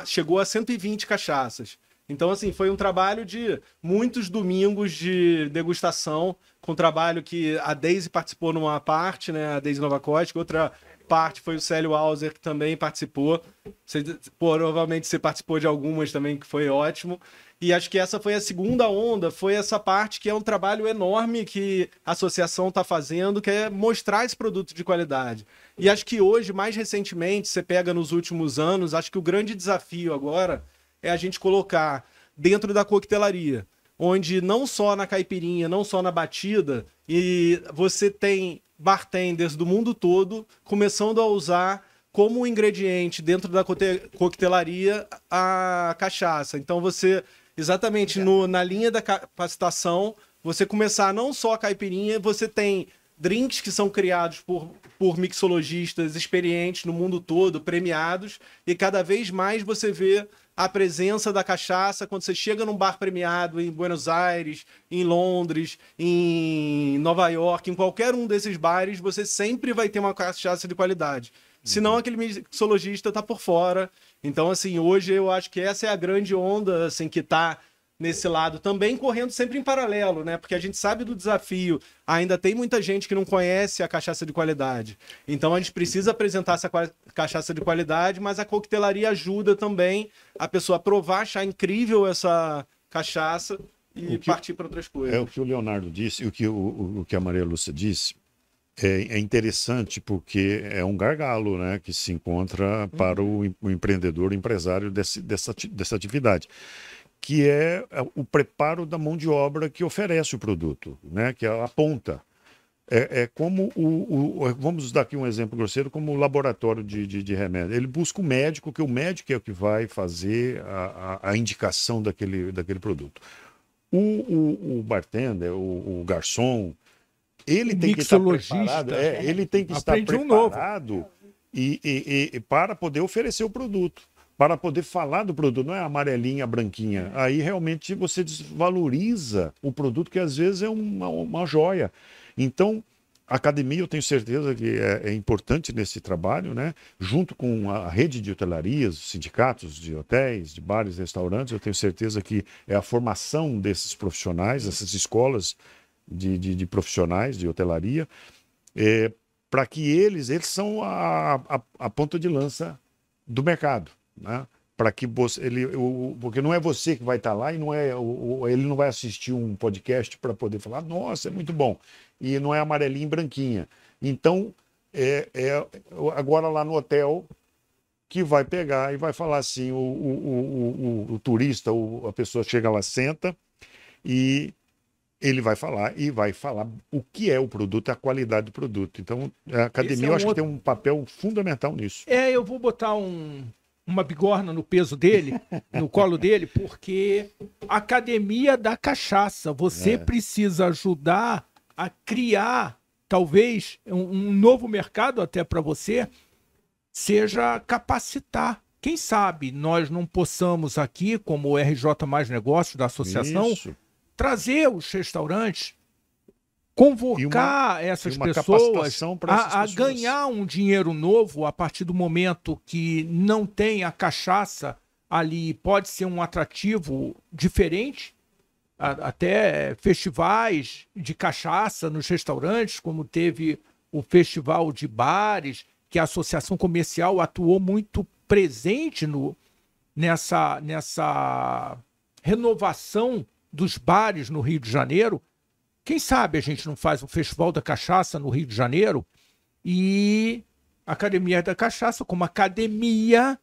chegou a 120 cachaças. Então, assim, foi um trabalho de muitos domingos de degustação, com trabalho que a Daisy participou numa parte, né, a Daisy Novakoski, outra parte foi o Célio Hauser, que também participou. Provavelmente você participou de algumas também, que foi ótimo. E acho que essa foi a segunda onda, foi essa parte que é um trabalho enorme que a associação está fazendo, que é mostrar esse produto de qualidade. E acho que hoje, mais recentemente, você pega nos últimos anos, acho que o grande desafio agora é a gente colocar dentro da coquetelaria, onde não só na caipirinha, não só na batida, e você tem bartenders do mundo todo começando a usar como ingrediente dentro da coquetelaria a cachaça. Então você, exatamente na linha da capacitação, você começar não só a caipirinha, você tem drinks que são criados por mixologistas experientes no mundo todo, premiados, e cada vez mais você vê a presença da cachaça quando você chega num bar premiado em Buenos Aires, em Londres, em Nova York, em qualquer um desses bares, você sempre vai ter uma cachaça de qualidade. Senão aquele mixologista está por fora. Então, assim, hoje eu acho que essa é a grande onda, assim, que está nesse lado também, correndo sempre em paralelo, né? Porque a gente sabe do desafio. Ainda tem muita gente que não conhece a cachaça de qualidade. Então a gente precisa apresentar essa cachaça de qualidade, mas a coquetelaria ajuda também a pessoa a provar, achar incrível essa cachaça e partir para outras coisas. É o que o Leonardo disse, e o que a Maria Lúcia disse. É interessante porque é um gargalo, né, que se encontra para o empreendedor, o empresário dessa atividade, que é o preparo da mão de obra que oferece o produto, né, que é a ponta. É como vamos dar aqui um exemplo grosseiro, como o laboratório de remédio. Ele busca o médico, que o médico é o que vai fazer a indicação daquele produto. O bartender, o garçom, ele tem que estar preparado, ele tem que estar preparado e para poder oferecer o produto, para poder falar do produto, não é a amarelinha, a branquinha. Aí realmente você desvaloriza o produto, que às vezes é uma joia. Então, a academia, eu tenho certeza que é importante nesse trabalho, né? Junto com a rede de hotelarias, sindicatos de hotéis, de bares, restaurantes, eu tenho certeza que é a formação desses profissionais, essas escolas de profissionais de hotelaria, para que eles são a ponta de lança do mercado, né? Para que porque não é você que vai estar lá e ele não vai assistir um podcast para poder falar, nossa, é muito bom, e não é amarelinha e branquinha. Então, agora lá no hotel, que vai pegar e vai falar assim, o turista, a pessoa chega lá, senta, e ele vai falar o que é o produto, a qualidade do produto. Então, a academia, eu acho que tem um papel fundamental nisso. Eu vou botar uma bigorna no peso dele, no colo dele, porque a academia da cachaça, você precisa ajudar a criar, talvez, um novo mercado até para você, seja capacitar quem sabe nós não possamos aqui, como o RJ Mais Negócios da associação, trazer os restaurantes, convocar essas pessoas a ganhar um dinheiro novo a partir do momento que não tem a cachaça ali, pode ser um atrativo diferente, até festivais de cachaça nos restaurantes, como teve o festival de bares, que a associação comercial atuou muito presente nessa renovação dos bares no Rio de Janeiro. Quem sabe a gente não faz um festival da cachaça no Rio de Janeiro e a Academia da Cachaça, como academia,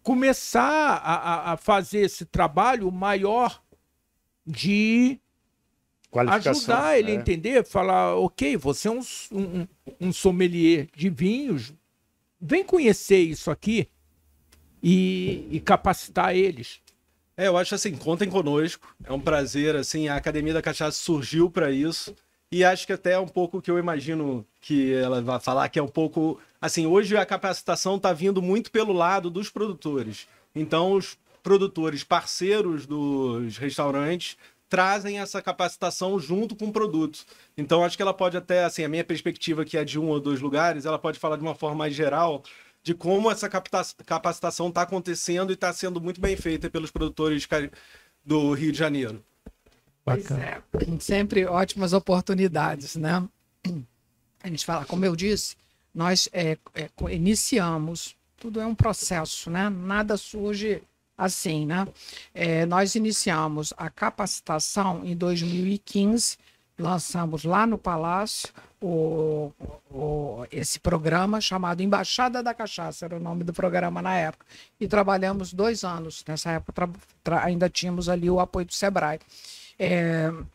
começar a fazer esse trabalho maior de ajudar ele a entender, falar, ok, você é um sommelier de vinhos, vem conhecer isso aqui e capacitar eles. Eu acho assim, contem conosco, é um prazer, assim, a Academia da Cachaça surgiu para isso, e acho que até é um pouco o que eu imagino que ela vai falar, que é um pouco, assim, hoje a capacitação está vindo muito pelo lado dos produtores, então os produtores parceiros dos restaurantes trazem essa capacitação junto com o produto. Então acho que ela pode até, assim, a minha perspectiva que é de 1 ou 2 lugares, ela pode falar de uma forma mais geral de como essa capacitação está acontecendo e está sendo muito bem feita pelos produtores do Rio de Janeiro. Bacana. Sempre ótimas oportunidades, né? A gente fala, como eu disse, nós iniciamos, tudo é um processo, né? Nada surge assim, né? Nós iniciamos a capacitação em 2015, lançamos lá no Palácio esse programa chamado Embaixada da Cachaça, era o nome do programa na época, e trabalhamos 2 anos. Nessa época ainda tínhamos ali o apoio do Sebrae.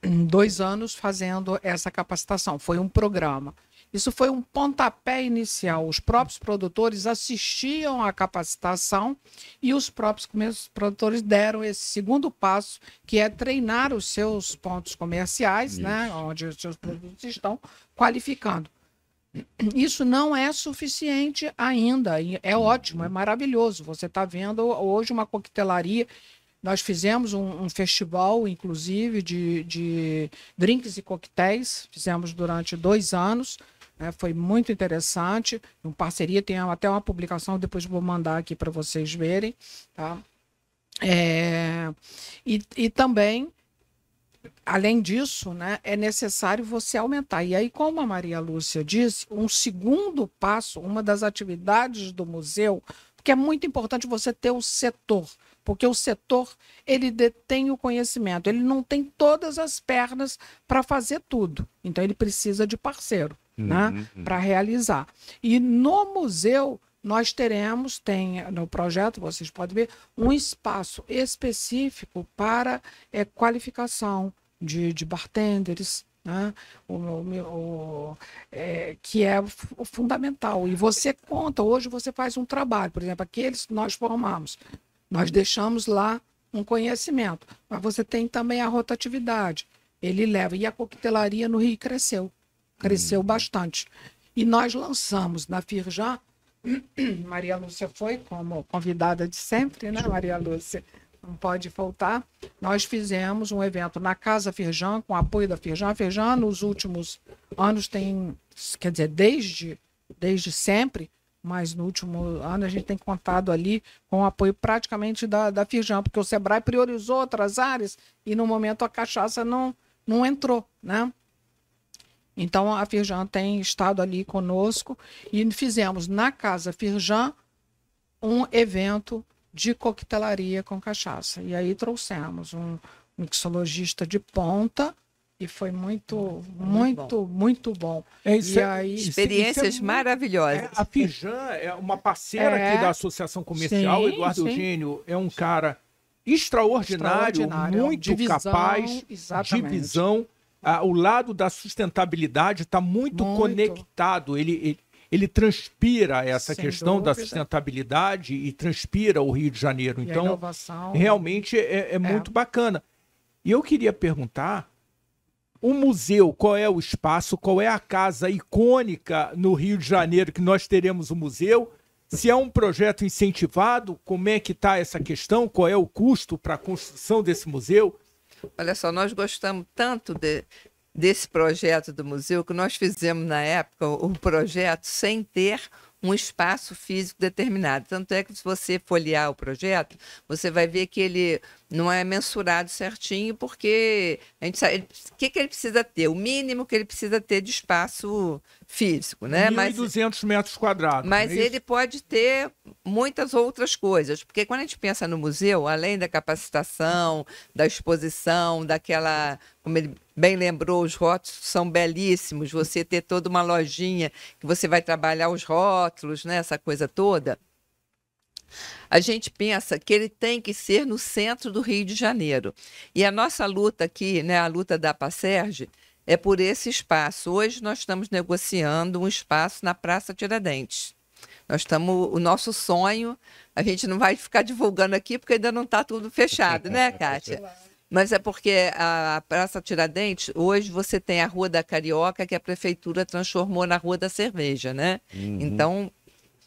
2 anos fazendo essa capacitação, foi um programa. Isso foi um pontapé inicial. Os próprios produtores assistiam à capacitação e os próprios produtores deram esse segundo passo, que é treinar os seus pontos comerciais, né, onde os seus produtos estão, qualificando. Isso não é suficiente ainda. É ótimo, é maravilhoso. Você está vendo hoje uma coquetelaria. Nós fizemos um festival, inclusive, de drinks e coquetéis. Fizemos durante 2 anos. Foi muito interessante, em parceria, tem até uma publicação, depois vou mandar aqui para vocês verem, tá? E também, além disso, né, é necessário você aumentar. E aí, como a Maria Lúcia disse, um segundo passo, uma das atividades do museu, porque é muito importante você ter o setor, porque o setor, ele detém o conhecimento, ele não tem todas as pernas para fazer tudo, então ele precisa de parceiro, né, para realizar. E no museu nós tem no projeto, vocês podem ver, um espaço específico para qualificação de bartenders, né, que é o fundamental. E você conta, hoje você faz um trabalho, por exemplo, aqueles que nós formamos, nós deixamos lá um conhecimento, mas você tem também a rotatividade, ele leva, e a coquetelaria no Rio cresceu bastante. E nós lançamos na Firjan, Maria Lúcia foi como convidada de sempre, né, Maria Lúcia? Não pode faltar. Nós fizemos um evento na Casa Firjan, com apoio da Firjan. A Firjan, nos últimos anos, quer dizer, desde sempre, mas no último ano a gente tem contado ali com o apoio praticamente da Firjan, porque o Sebrae priorizou outras áreas e no momento a cachaça não entrou, né? Então a Firjan tem estado ali conosco e fizemos na Casa Firjan um evento de coquetelaria com cachaça. E aí trouxemos um mixologista de ponta e foi muito bom. Experiências maravilhosas. A Firjan é uma parceira aqui da Associação Comercial. Sim, Eduardo Eugênio é um cara extraordinário, muito capaz, de visão. O lado da sustentabilidade está muito conectado. Ele transpira essa questão da sustentabilidade e transpira o Rio de Janeiro. Então, realmente é muito bacana. E eu queria perguntar, o museu, qual é o espaço, qual é a casa icônica no Rio de Janeiro que nós teremos o museu? Se é um projeto incentivado, como é que está essa questão? Qual é o custo para a construção desse museu? Olha só, nós gostamos tanto desse projeto do museu que nós fizemos na época o projeto sem ter um espaço físico determinado. Tanto é que se você folhear o projeto, você vai ver que ele não é mensurado certinho, porque a gente sabe o que ele precisa ter, o mínimo que ele precisa ter de espaço físico, né? 1.200 metros quadrados. Mas ele pode ter muitas outras coisas, porque quando a gente pensa no museu, além da capacitação, da exposição, daquela, como ele bem lembrou, os rótulos são belíssimos, você ter toda uma lojinha que você vai trabalhar os rótulos, né, essa coisa toda. A gente pensa que ele tem que ser no centro do Rio de Janeiro. E a nossa luta aqui, né, a luta da APASERJ, é por esse espaço. Hoje nós estamos negociando um espaço na Praça Tiradentes. O nosso sonho, a gente não vai ficar divulgando aqui porque ainda não está tudo fechado, né, Kátia? Mas é porque a Praça Tiradentes, hoje você tem a Rua da Carioca, que a prefeitura transformou na Rua da Cerveja, né? Então,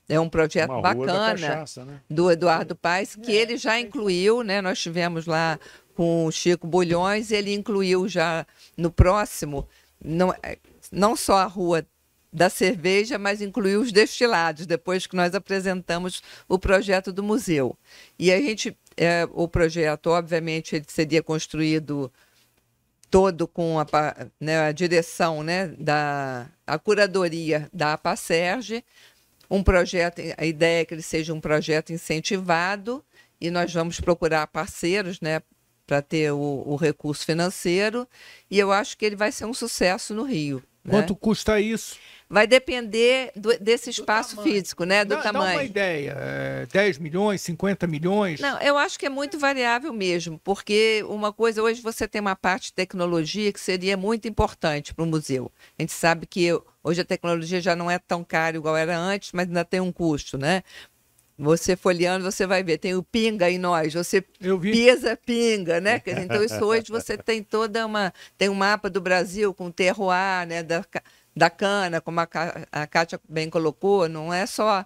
é um projeto uma bacana cachaça, né? do Eduardo Paes, que ele já incluiu, né? Nós tivemos lá com o Chico Bulhões, ele incluiu já no próximo, não só a Rua da Cerveja, mas incluiu os destilados, depois que nós apresentamos o projeto do museu. E a gente, o projeto, obviamente, ele seria construído todo com a direção, né, a curadoria da APASERJ, um projeto, a ideia é que ele seja um projeto incentivado, e nós vamos procurar parceiros, né, para ter o recurso financeiro, e eu acho que ele vai ser um sucesso no Rio. Quanto custa isso? Vai depender desse espaço físico, né? Do tamanho. Dá uma ideia. 10 milhões, 50 milhões? Não, eu acho que é muito variável mesmo, porque uma coisa, hoje você tem uma parte de tecnologia que seria muito importante para o museu. A gente sabe que hoje a tecnologia já não é tão cara igual era antes, mas ainda tem um custo, né? Você folheando, você vai ver, tem o Pinga em nós, você pisa, pinga, né? Então, isso hoje você tem tem um mapa do Brasil com o terroir, né? Da cana, como a Kátia bem colocou, não é só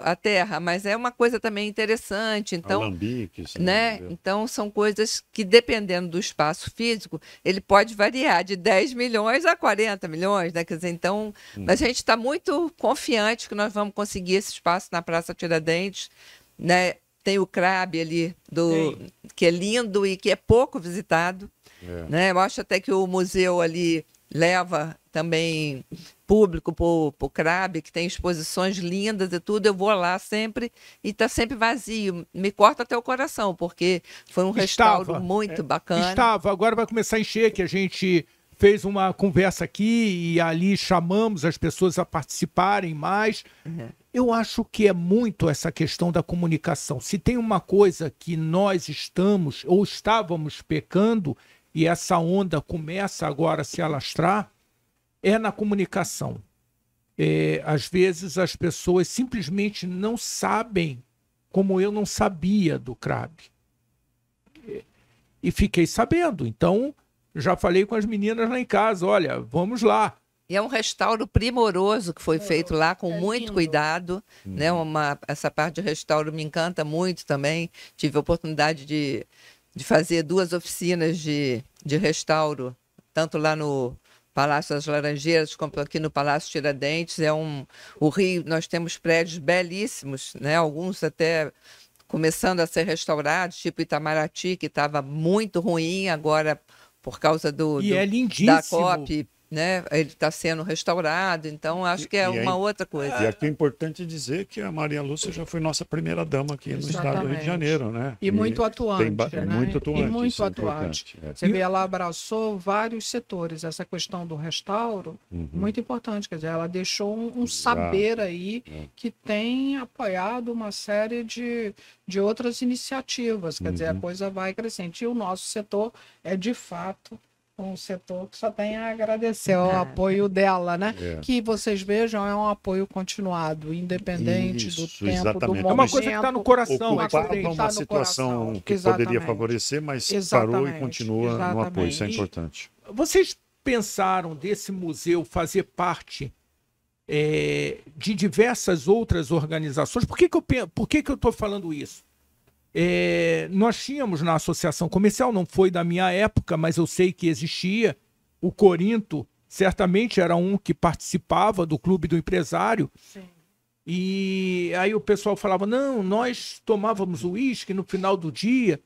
a terra, mas é uma coisa também interessante. Então, alambiques, né? Então, são coisas que, dependendo do espaço físico, ele pode variar de 10 milhões a 40 milhões, né? Quer dizer, então, mas a gente está muito confiante que nós vamos conseguir esse espaço na Praça Tiradentes, né? Tem o CRAB ali, que é lindo e que é pouco visitado. Né? Eu acho até que o museu ali leva também público para o CRAB, que tem exposições lindas e tudo. Eu vou lá sempre e está sempre vazio. Me corta até o coração, porque foi um restauro muito bacana. Agora vai começar a encher, que a gente fez uma conversa aqui e ali chamamos as pessoas a participarem mais. Eu acho que é muito essa questão da comunicação. Se tem uma coisa que nós estamos ou estávamos pecando, e essa onda começa agora a se alastrar, é na comunicação. Às vezes as pessoas simplesmente não sabem, como eu não sabia do CRAB. E fiquei sabendo. Então, já falei com as meninas lá em casa, olha, vamos lá. E é um restauro primoroso que foi feito lá com muito cuidado, né? Essa parte de restauro me encanta muito também. Tive a oportunidade de fazer 2 oficinas de restauro, tanto lá no Palácio das Laranjeiras, como aqui no Palácio Tiradentes. O Rio, nós temos prédios belíssimos, né? Alguns até começando a ser restaurados, tipo Itamaraty, que estava muito ruim agora por causa é lindíssimo. Da COP. Né? Ele está sendo restaurado, então acho que é uma outra coisa. E aqui é importante dizer que a Maria Lúcia já foi nossa primeira dama aqui no estado do Rio de Janeiro, né? E muito atuante, né? Muito atuante. E muito atuante. Você vê, ela abraçou vários setores. Essa questão do restauro, muito importante. Quer dizer, ela deixou um saber aí que tem apoiado uma série de outras iniciativas. Quer dizer, a coisa vai crescendo. E o nosso setor é, de fato, um setor que só tem a agradecer o apoio dela, né? Que vocês vejam, é um apoio continuado, independente do tempo, exatamente. do momento. É uma coisa que está no coração. Ocupava uma situação que poderia favorecer, mas parou e continua no apoio. Isso é importante. Vocês pensaram desse museu fazer parte de diversas outras organizações. Por que eu estou falando isso? Nós tínhamos na associação comercial, não foi da minha época, mas eu sei que existia, o Corinto certamente era um que participava do Clube do Empresário. Sim. E aí o pessoal falava, não, nós tomávamos uísque no final do dia.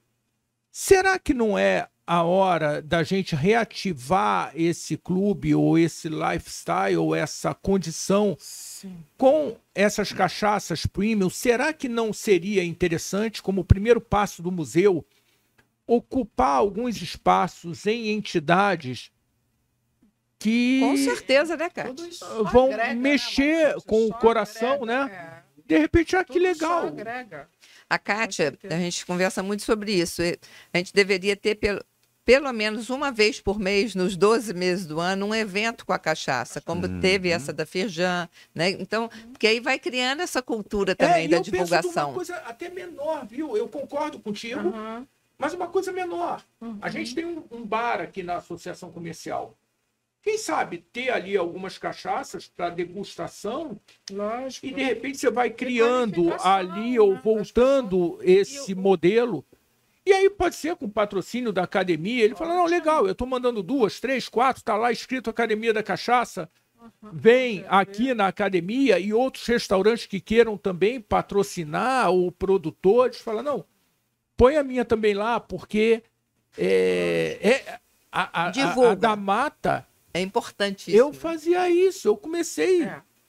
Será que não é a hora da gente reativar esse clube ou esse lifestyle, ou essa condição com essas cachaças premium? Será que não seria interessante, como o primeiro passo do museu, ocupar alguns espaços em entidades que Com certeza, né, cara? vão mexer com o coração, né? De repente, que legal. A Kátia, a gente conversa muito sobre isso. A gente deveria ter pelo menos uma vez por mês, nos 12 meses do ano, um evento com a cachaça, como teve essa da Firjan, né? Então, porque aí vai criando essa cultura também da divulgação. Penso uma coisa até menor, viu? Eu concordo contigo, mas uma coisa menor. A gente tem um bar aqui na Associação Comercial. Quem sabe ter ali algumas cachaças para degustação. Lógico. E de repente você vai criando ali ou voltando esse modelo. E aí pode ser com patrocínio da academia. Ele fala, não, legal, eu estou mandando 2, 3, 4, está lá escrito Academia da Cachaça. Vem aqui na academia, e outros restaurantes que queiram também patrocinar, ou produtores, falam, não, põe a minha também lá, porque a da Mata... É importante isso. Eu fazia isso, eu comecei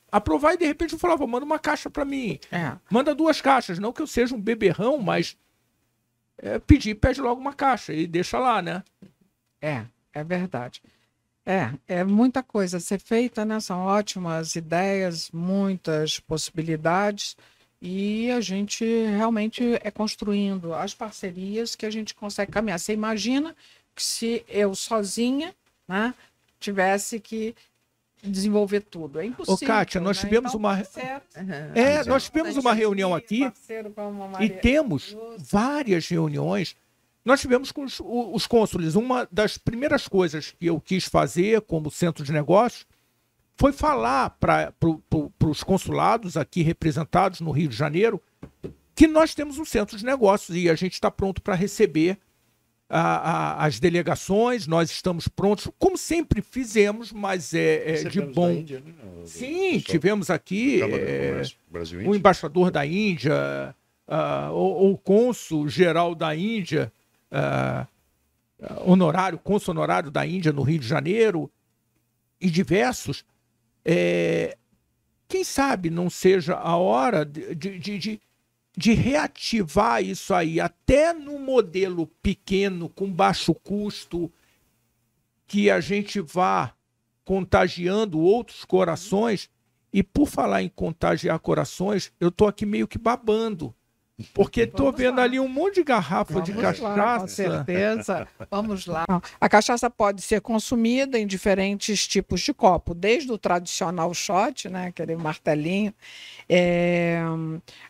a provar e de repente eu falava, manda uma caixa para mim. Manda 2 caixas, não que eu seja um beberrão, mas pede logo uma caixa e deixa lá, né? É verdade. É muita coisa a ser feita, né? São ótimas ideias, muitas possibilidades, e a gente realmente construindo as parcerias que a gente consegue caminhar. Você imagina que se eu sozinha, né, tivesse que desenvolver tudo. É impossível. Ô, Kátia, nós tivemos nós tivemos uma reunião aqui e temos várias reuniões. Nós tivemos com os cônsules. Uma das primeiras coisas que eu quis fazer como centro de negócios foi falar para os consulados aqui representados no Rio de Janeiro que nós temos um centro de negócios e a gente está pronto para receber as delegações. Nós estamos prontos, como sempre fizemos, mas de bom. Índia, né? Sim, tivemos aqui o embaixador da Índia, o cônsul geral da Índia, cônsul honorário da Índia no Rio de Janeiro, e diversos. Quem sabe não seja a hora de reativar isso aí, até no modelo pequeno, com baixo custo, que a gente vá contagiando outros corações. E por falar em contagiar corações, eu estou aqui meio que babando, porque estou vendo ali um monte de garrafa de cachaça. Com certeza. Vamos lá. A cachaça pode ser consumida em diferentes tipos de copo, desde o tradicional shot, né, aquele martelinho,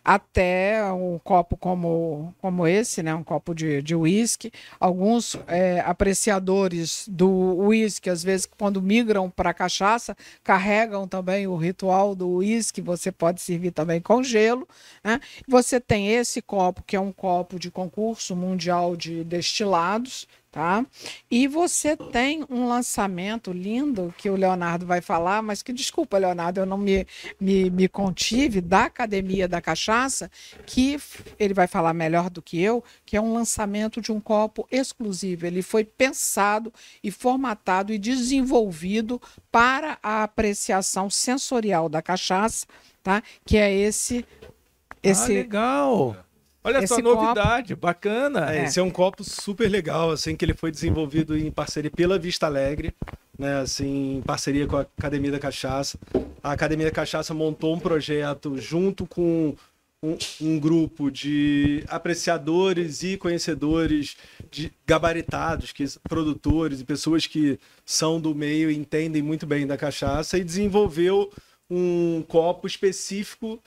até um copo como esse, né, um copo de uísque. Alguns apreciadores do uísque, às vezes, quando migram para a cachaça, carregam também o ritual do uísque. Você pode servir também com gelo, né? Você tem esse copo, que é um copo de concurso mundial de destilados, tá? E você tem um lançamento lindo, que o Leonardo vai falar, mas que, desculpa, Leonardo, eu não me contive, da Academia da Cachaça, que ele vai falar melhor do que eu, que é um lançamento de um copo exclusivo. Ele foi pensado e formatado e desenvolvido para a apreciação sensorial da cachaça, tá? Que é esse legal! Olha só, novidade, bacana. Esse é um copo super legal, assim, que ele foi desenvolvido em parceria pela Vista Alegre, né, assim, em parceria com a Academia da Cachaça. A Academia da Cachaça montou um projeto junto com um grupo de apreciadores e conhecedores gabaritados, produtores e pessoas que são do meio e entendem muito bem da cachaça, e desenvolveu um copo específico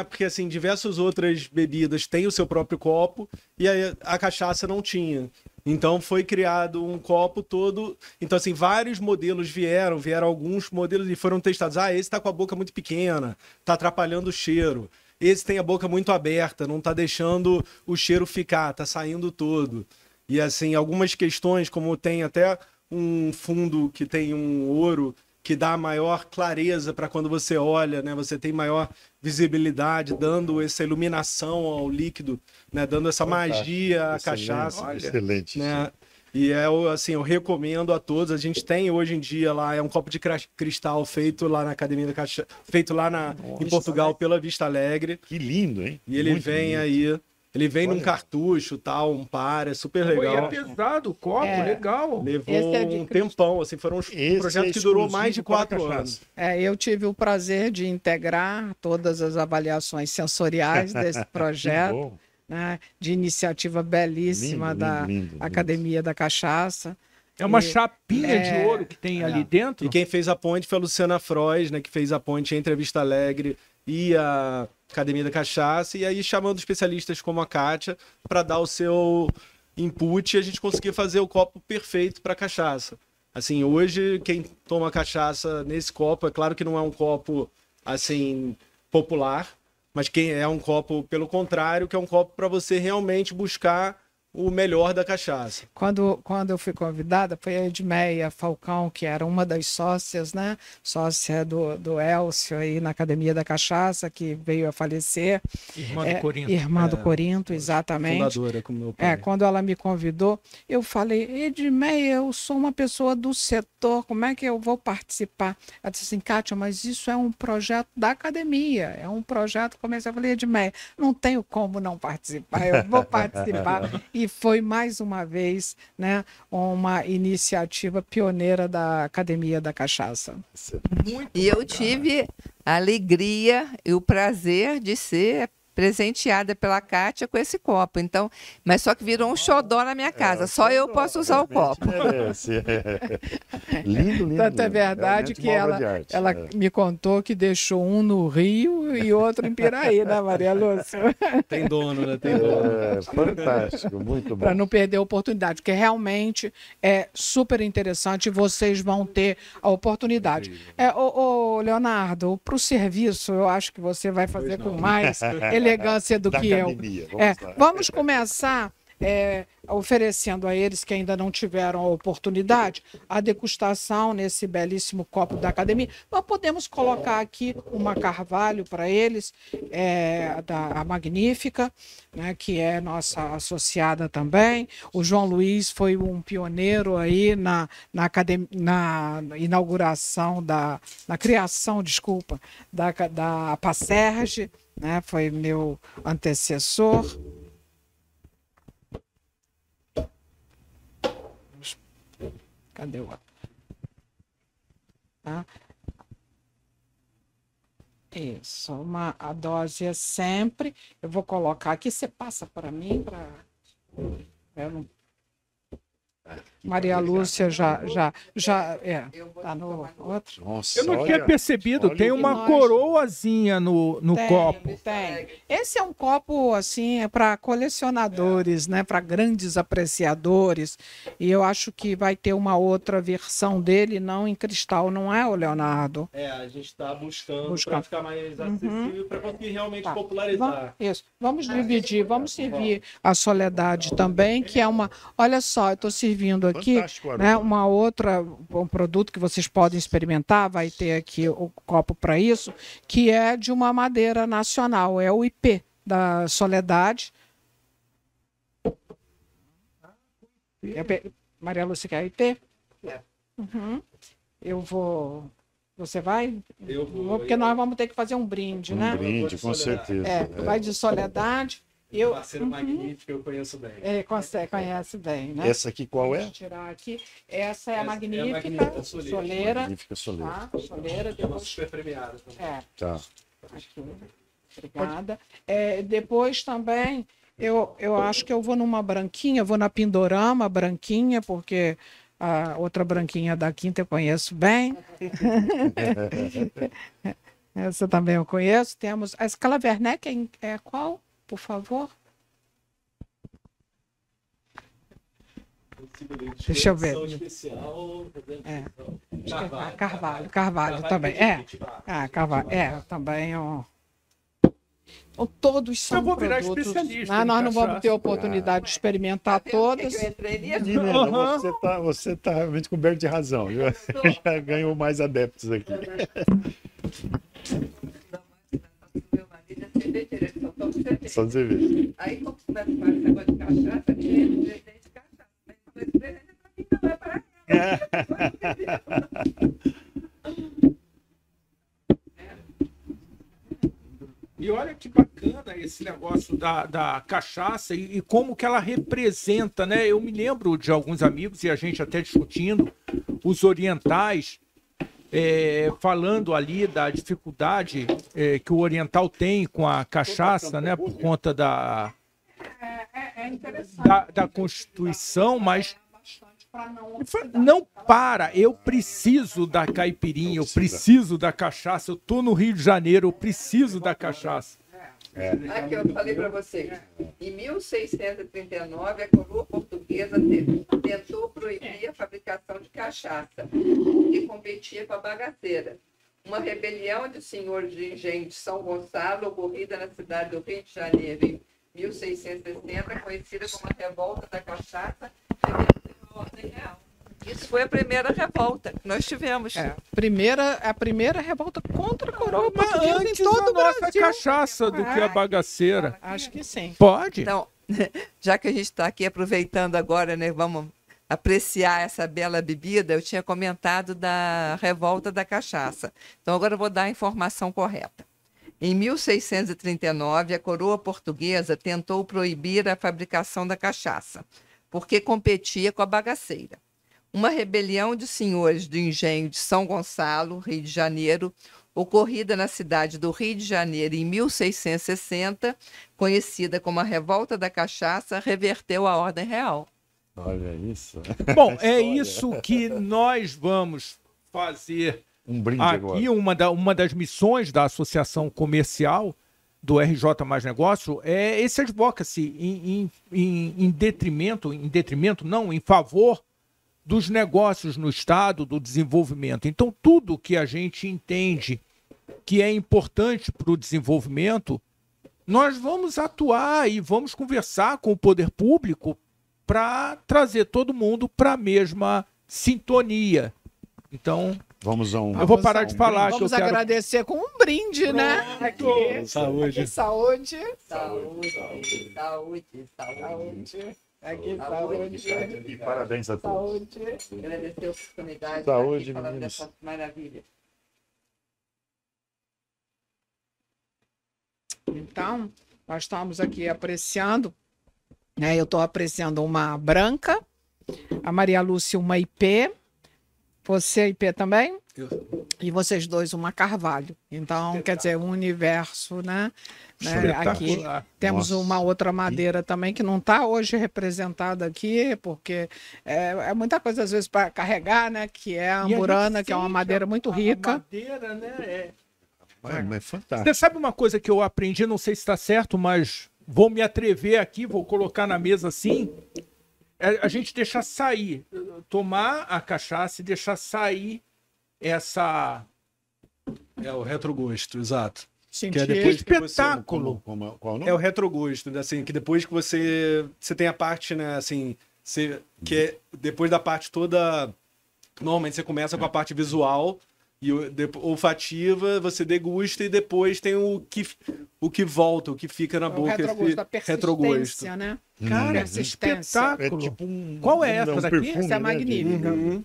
porque, assim, diversas outras bebidas têm o seu próprio copo e a cachaça não tinha. Então foi criado um copo todo. Então, assim, vários modelos vieram alguns modelos e foram testados. Ah, esse tá com a boca muito pequena, tá atrapalhando o cheiro. Esse tem a boca muito aberta, não tá deixando o cheiro ficar, tá saindo todo. E assim, algumas questões, como tem até um fundo que tem um ouro que dá maior clareza para quando você olha, né? Você tem maior visibilidade, dando essa iluminação ao líquido, né? Dando essa magia à cachaça. Excelente. Né? E assim, eu recomendo a todos. A gente tem hoje em dia lá, é um copo de cristal feito lá na Academia da Cachaça, feito lá em Portugal pela Vista Alegre. Que lindo, hein? E ele vem aí. Ele vem num cartucho, tal, um par, é super legal. Foi pesado o copo, legal. Levou um tempão, assim, foram um projeto que durou mais de 4 anos. Eu tive o prazer de integrar todas as avaliações sensoriais desse projeto, né, de iniciativa belíssima da Academia da Cachaça. É uma chapinha de ouro que tem ali dentro. E quem fez a ponte foi a Luciana Frois, né, que fez a ponte entre a Vista Alegre e a Academia da Cachaça, e aí chamando especialistas como a Kátia para dar o seu input e a gente conseguir fazer o copo perfeito para cachaça. Assim, hoje quem toma cachaça nesse copo, é claro que não é um copo assim popular, mas quem é um copo pelo contrário, que é um copo para você realmente buscar o melhor da cachaça. Quando eu fui convidada, foi a Edmeia Falcão, que era uma das sócias, né? Sócia do Elcio aí na Academia da Cachaça, que veio a falecer. Irmã do Corinto. Irmã do Corinto, exatamente. Fundadora, como meu pai. Quando ela me convidou, eu falei, Edmeia, eu sou uma pessoa do setor, como é que eu vou participar? Ela disse assim, Kátia, mas isso é um projeto da academia, é um projeto comercial. Eu falei, Edmeia, não tenho como não participar, eu vou participar. E foi mais uma vez, né, uma iniciativa pioneira da Academia da Cachaça. E eu tive a alegria e o prazer de ser presenteada pela Kátia com esse copo. Então, mas só que virou um xodó na minha casa. Só eu posso usar o copo. Lindo, lindo. Tanto é verdade que ela me contou que deixou um no Rio e outro em Piraí, né, Maria Lúcia? Tem dono, né? Tem dono. Fantástico, muito bom. Para não perder a oportunidade, porque realmente é super interessante e vocês vão ter a oportunidade. Leonardo, para o serviço, eu acho que você vai fazer com mais elegância do que eu. Vamos começar oferecendo a eles que ainda não tiveram a oportunidade a degustação nesse belíssimo copo da academia. Nós podemos colocar aqui uma Carvalho para eles, a Magnífica, né, que é nossa associada também. O João Luiz foi um pioneiro aí na inauguração, na criação, desculpa, da Passerge, né, foi meu antecessor. Cadê o outro? Tá? Isso, a dose é sempre. Eu vou colocar aqui, você passa para mim, Maria Lúcia já tá no outro. Nossa, eu não tinha percebido, tem uma coroazinha no copo. Tem. Esse é um copo assim, para colecionadores, né, para grandes apreciadores. E eu acho que vai ter uma outra versão dele, não em cristal, não é, Leonardo? A gente está buscando para ficar mais acessível, para conseguir realmente popularizar. Vamos dividir, vamos servir a Soledade também, que é uma. Olha só, eu estou servindo aqui, né, um produto que vocês podem experimentar, vai ter aqui o copo para isso, que é de uma madeira nacional, é o IP da Soledade. Maria Lúcia quer IP? Uhum. Eu vou. Você vai? Eu vou. Porque nós vamos ter que fazer um brinde, né? Um brinde, com certeza. Vai de Soledade. Parceiro magnífico, eu conheço bem. Conhece bem, né? Essa aqui qual é? Vou tirar aqui. Essa é a Magnífica Soleira. Magnífica Soleira. Tá? Soleira, depois super premiada também. Tá. Aqui. Obrigada. Depois também, eu acho que eu vou numa branquinha, vou na Pindorama branquinha, porque a outra branquinha da Quinta eu conheço bem. Essa também eu conheço. Temos a Scala Werneck, é qual? Por favor. Deixa eu ver. Especial, Carvalho também. Carvalho. Também, ó. Todos são Eu vou virar produtos. especialista. Nós não vamos ter oportunidade de experimentar todas. Eu entrei nisso. Menina, você tá realmente coberto de razão. Já ganhou mais adeptos aqui. Meu marido é cervejeiro, ele só toma cerveja. Só de cerveja. Aí, como começa a falar esse negócio de cachaça, ele de cachaça. Aí eu falei, esse presente é pra mim, não é para E olha que bacana esse negócio da cachaça e como que ela representa, né? Eu me lembro de alguns amigos e a gente até discutindo, os orientais, falando ali da dificuldade que o oriental tem com a cachaça, né? Por conta da Constituição, mas não para, eu preciso da caipirinha, eu preciso da cachaça, eu tô no Rio de Janeiro, eu preciso da cachaça. Aqui, eu falei para vocês. Em 1639, a coroa portuguesa tentou proibir a fabricação de cachaça, que competia com a bagaceira. Uma rebelião de senhores de engenho de São Gonçalo, ocorrida na cidade do Rio de Janeiro em 1660, conhecida como a Revolta da Cachaça, isso foi a primeira revolta que nós tivemos. A primeira revolta contra a coroa Mas portuguesa antes em todo o a nossa Brasil. cachaça do que a bagaceira. Acho que sim. Pode? Então, já que a gente está aqui aproveitando agora, né, vamos apreciar essa bela bebida, eu tinha comentado da revolta da cachaça. Então, agora eu vou dar a informação correta. Em 1639, a coroa portuguesa tentou proibir a fabricação da cachaça, porque competia com a bagaceira. Uma rebelião de senhores do engenho de São Gonçalo, Rio de Janeiro, ocorrida na cidade do Rio de Janeiro em 1660, conhecida como a Revolta da Cachaça, reverteu a ordem real. Olha isso. Bom, é isso que nós vamos fazer Um brinde aqui. agora. Uma das missões da Associação Comercial do RJ Mais Negócio é esse advocacy em favor dos negócios no Estado, do desenvolvimento. Então, tudo que a gente entende que é importante para o desenvolvimento, nós vamos atuar e vamos conversar com o poder público para trazer todo mundo para a mesma sintonia. Então, eu vou parar de falar. Vamos que eu quero... agradecer com um brinde, né? Aqui. Saúde. Saúde. Saúde, saúde, saúde. Aqui, saúde. E parabéns a todos. Saúde. Agradecer a oportunidade Saúde, de estar aqui falando meninos. dessa maravilha. Então, nós estamos aqui apreciando, né? Eu estou apreciando uma branca, a Maria Lúcia uma IP, você IP também? E vocês dois uma Carvalho. Então, quer dizer, um universo, né? Aqui temos uma outra madeira também que não está hoje representada aqui, porque é muita coisa às vezes para carregar, né? Que é a amburana, que é uma madeira muito rica. A madeira, né? É fantástico. Você sabe uma coisa que eu aprendi, não sei se está certo, mas vou me atrever aqui, vou colocar na mesa assim. A gente deixar sair, tomar a cachaça e deixar sair essa... O retrogosto, exato. Sentir. Que é depois que espetáculo. Qual o nome? É o retrogosto, né? Assim, que depois que você tem a parte, né, assim, que é depois da parte toda, normalmente você começa com a parte visual e olfativa, você degusta e depois tem o que volta, o que fica na boca, retrogosto, da esse retrogosto. né? Cara, Persistência. espetáculo. É tipo um... Qual é essa um daqui? perfume, Essa é né, magnífica. Uhum.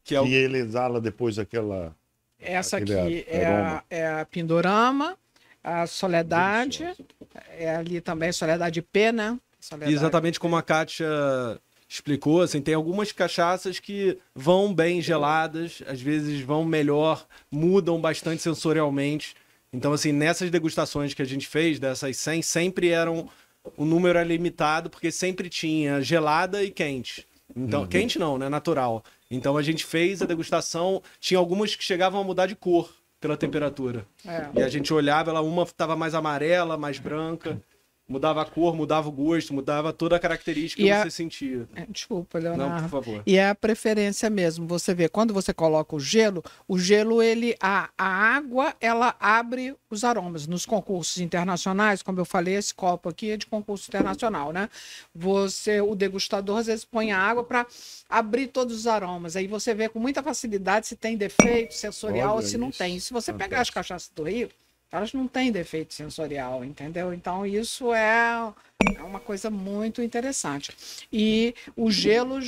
Que é o E ele exala depois aquela... Essa Aquele aqui aroma. é a Pindorama, a Soledade, é ali também Soledade P, né? Soledade. exatamente como a Kátia explicou, assim, tem algumas cachaças que vão bem geladas, às vezes vão melhor, mudam bastante sensorialmente. Então, assim, nessas degustações que a gente fez, dessas 100, sempre eram... O número era limitado, porque sempre tinha gelada e quente. Então, quente não, né? Natural. Então, a gente fez a degustação, tinha algumas que chegavam a mudar de cor pela temperatura. E a gente olhava, uma estava mais amarela, mais branca. Mudava a cor, mudava o gosto, mudava toda a característica que você sentia. Desculpa, Leonardo. Não, por favor. E é a preferência mesmo. Você vê, quando você coloca o gelo, a água, ela abre os aromas. Nos concursos internacionais, como eu falei, esse copo aqui é de concurso internacional, né? O degustador, às vezes, põe a água para abrir todos os aromas. Aí você vê com muita facilidade se tem defeito sensorial ou se não tem. Se você pegar as cachaças do Rio, elas não têm defeito sensorial, entendeu? Então, isso é uma coisa muito interessante. E o gelo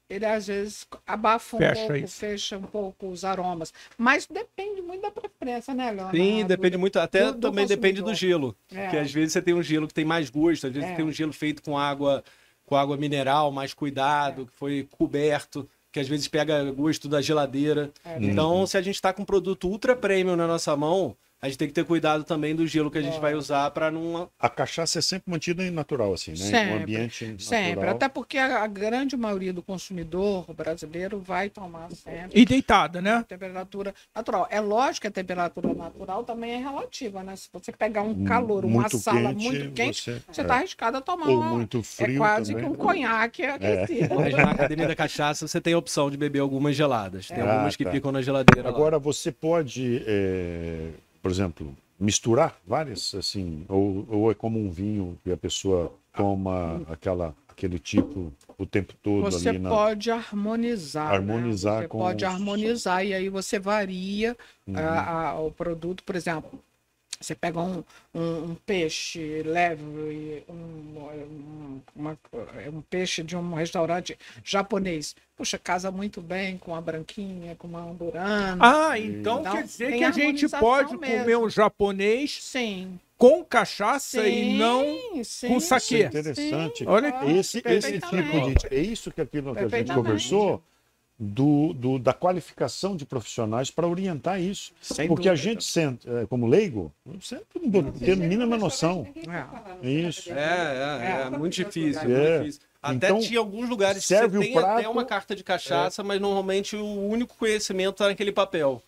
ele às vezes abafa fecha um pouco os aromas. Mas depende muito da preferência, né, Leonardo? Sim, depende muito. Até também depende do gelo. Porque às vezes você tem um gelo que tem mais gosto, às vezes você tem um gelo feito com água mineral, mais cuidado, que foi coberto, que às vezes pega gosto da geladeira. Então, se a gente está com um produto ultra premium na nossa mão, a gente tem que ter cuidado também do gelo que a gente vai usar para não... A cachaça é sempre mantida em natural, assim, né? Sempre, um ambiente natural. Sempre, até porque a grande maioria do consumidor brasileiro vai tomar sempre. E deitada, né? Temperatura natural. É lógico que a temperatura natural também é relativa, né? Se você pegar um calor, uma sala muito quente, você está arriscado a tomar muito frio. É quase também. que um conhaque aquecido. Mas na Academia da Cachaça você tem a opção de beber algumas geladas. Tem algumas que ficam na geladeira. Agora, você pode... por exemplo, misturar várias, assim, ou é como um vinho que a pessoa toma aquele tipo o tempo todo você ali? Você pode harmonizar. Harmonizar né? Você com pode harmonizar e aí você varia o produto, por exemplo. Você pega um peixe leve, um peixe de um restaurante japonês. Puxa, casa muito bem com a branquinha, com uma amburana. Então quer dizer que a gente pode comer um japonês com cachaça e não com saquê. Isso é interessante. Olha esse tipo de... É isso que aquilo que a gente conversou... da qualificação de profissionais para orientar isso. Porque a gente sente, como leigo, sempre não tem a mínima noção. Isso. É muito difícil. Muito difícil. Até então, tinha alguns lugares que serve você tem prato, até uma carta de cachaça, mas normalmente o único conhecimento está naquele papel.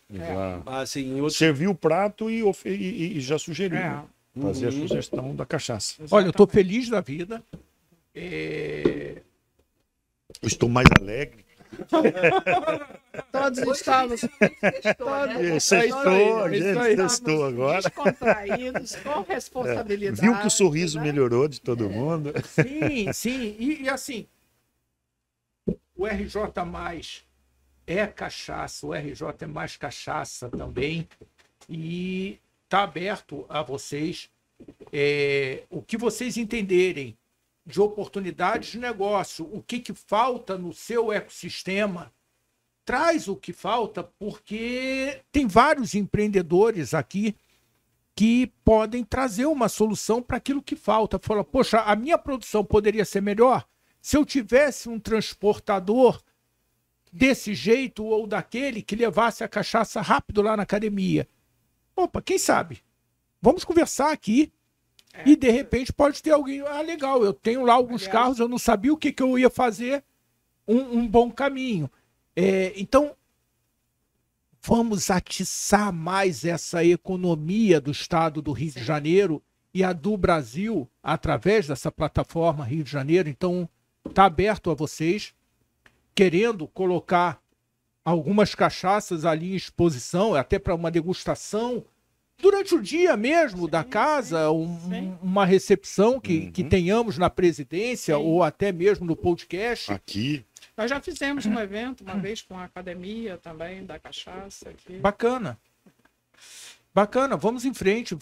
Assim, servir o prato e já sugerir. Fazer a sugestão da cachaça. Olha, eu estou feliz da vida. Eu estou mais alegre. Todos estamos sextou agora. Descontraídos, com responsabilidade. Viu que o sorriso melhorou de todo mundo? Sim. E assim, o RJ Mais é cachaça, o RJ é mais cachaça também. E está aberto a vocês o que vocês entenderem de oportunidades de negócio, o que falta no seu ecossistema, traz o que falta, porque tem vários empreendedores aqui que podem trazer uma solução para aquilo que falta. Fala, poxa, a minha produção poderia ser melhor se eu tivesse um transportador desse jeito ou daquele que levasse a cachaça rápido lá na academia. Opa, quem sabe? Vamos conversar aqui. E de repente pode ter alguém, legal, eu tenho lá alguns carros, eu não sabia o que eu ia fazer, um bom caminho. Então, vamos atiçar mais essa economia do estado do Rio de Janeiro e a do Brasil através dessa plataforma Rio de Janeiro. Então, está aberto a vocês, querendo colocar algumas cachaças ali em exposição, até para uma degustação, durante o dia mesmo da casa, uma recepção que tenhamos na presidência ou até mesmo no podcast. Aqui. Nós já fizemos um evento uma vez com a academia também da cachaça. Aqui. Bacana. Vamos em frente.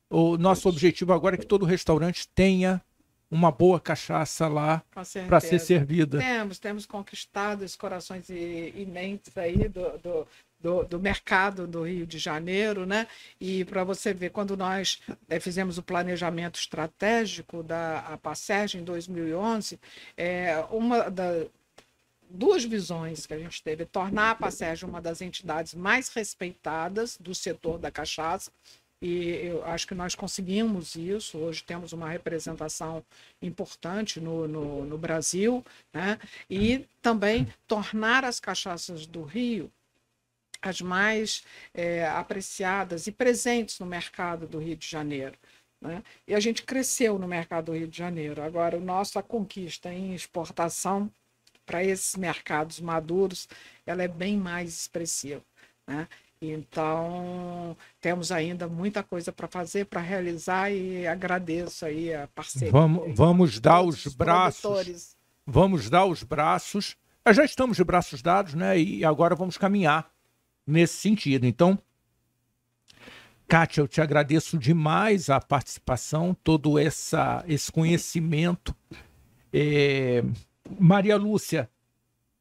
O nosso objetivo agora é que todo restaurante tenha uma boa cachaça lá para ser servida. Temos conquistado os corações e mentes aí do mercado do Rio de Janeiro, né? E para você ver, quando nós fizemos o planejamento estratégico da Apacerj em 2011, duas visões que a gente teve: tornar a Apacerj uma das entidades mais respeitadas do setor da cachaça, e eu acho que nós conseguimos isso. Hoje temos uma representação importante no Brasil, né? E também tornar as cachaças do Rio as mais apreciadas e presentes no mercado do Rio de Janeiro. né? E a gente cresceu no mercado do Rio de Janeiro. Agora, a nossa conquista em exportação para esses mercados maduros, ela é bem mais expressiva, né? Então, temos ainda muita coisa para fazer, para realizar, e agradeço aí a parceria. Vamos dar os braços. Vamos dar os braços. Já estamos de braços dados, né? E agora vamos caminhar nesse sentido. Então, Kátia, eu te agradeço demais a participação, todo esse conhecimento. Maria Lúcia,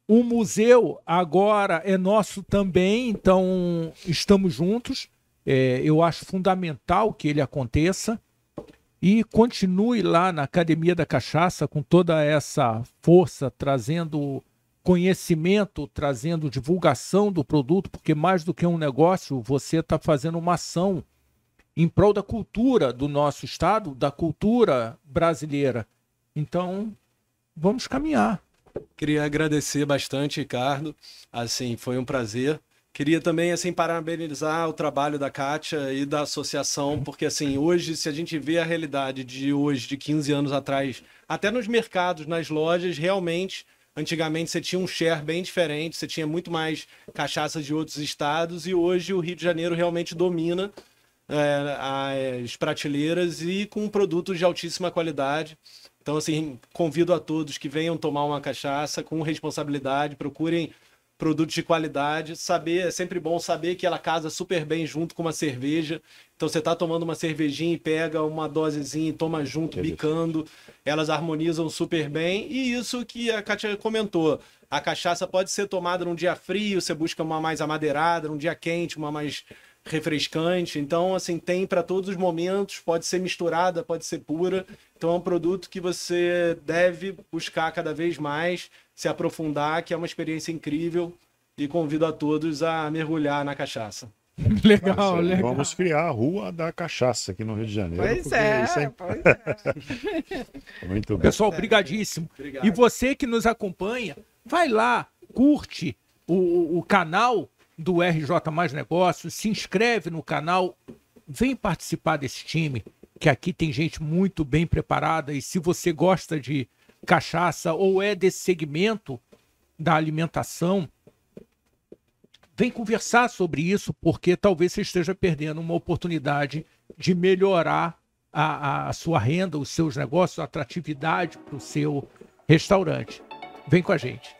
o museu agora é nosso também, então estamos juntos. Eu acho fundamental que ele aconteça e continue lá na Academia da Cachaça com toda essa força, trazendo conhecimento, trazendo divulgação do produto, porque mais do que um negócio, você está fazendo uma ação em prol da cultura do nosso estado, da cultura brasileira. Então, vamos caminhar. Queria agradecer bastante, Ricardo. Assim, foi um prazer. Queria também, assim, parabenizar o trabalho da Kátia e da associação, porque, assim, hoje, se a gente vê a realidade de hoje, de 15 anos atrás, até nos mercados, nas lojas, realmente, antigamente você tinha um share bem diferente, você tinha muito mais cachaças de outros estados, e hoje o Rio de Janeiro realmente domina as prateleiras e com produtos de altíssima qualidade. Então, assim, convido a todos que venham tomar uma cachaça com responsabilidade, procurem produtos de qualidade. É sempre bom saber que ela casa super bem junto com uma cerveja. Então, você está tomando uma cervejinha e pega uma dosezinha e toma junto, bicando. Elas harmonizam super bem. E isso que a Kátia comentou. A cachaça pode ser tomada num dia frio, você busca uma mais amadeirada, num dia quente, uma mais refrescante. Então, assim, tem para todos os momentos, pode ser misturada, pode ser pura. Então, é um produto que você deve buscar cada vez mais, se aprofundar, que é uma experiência incrível, e convido a todos a mergulhar na cachaça. Legal, legal. Vamos criar a Rua da Cachaça aqui no Rio de Janeiro. Pois é. Muito bem. Pessoal, brigadíssimo. Obrigado. E você que nos acompanha, vai lá, curte o canal do RJ Mais Negócios, se inscreve no canal, vem participar desse time, que aqui tem gente muito bem preparada, e se você gosta de cachaça ou é desse segmento da alimentação, vem conversar sobre isso, porque talvez você esteja perdendo uma oportunidade de melhorar a sua renda, os seus negócios, a atratividade para o seu restaurante. Vem com a gente.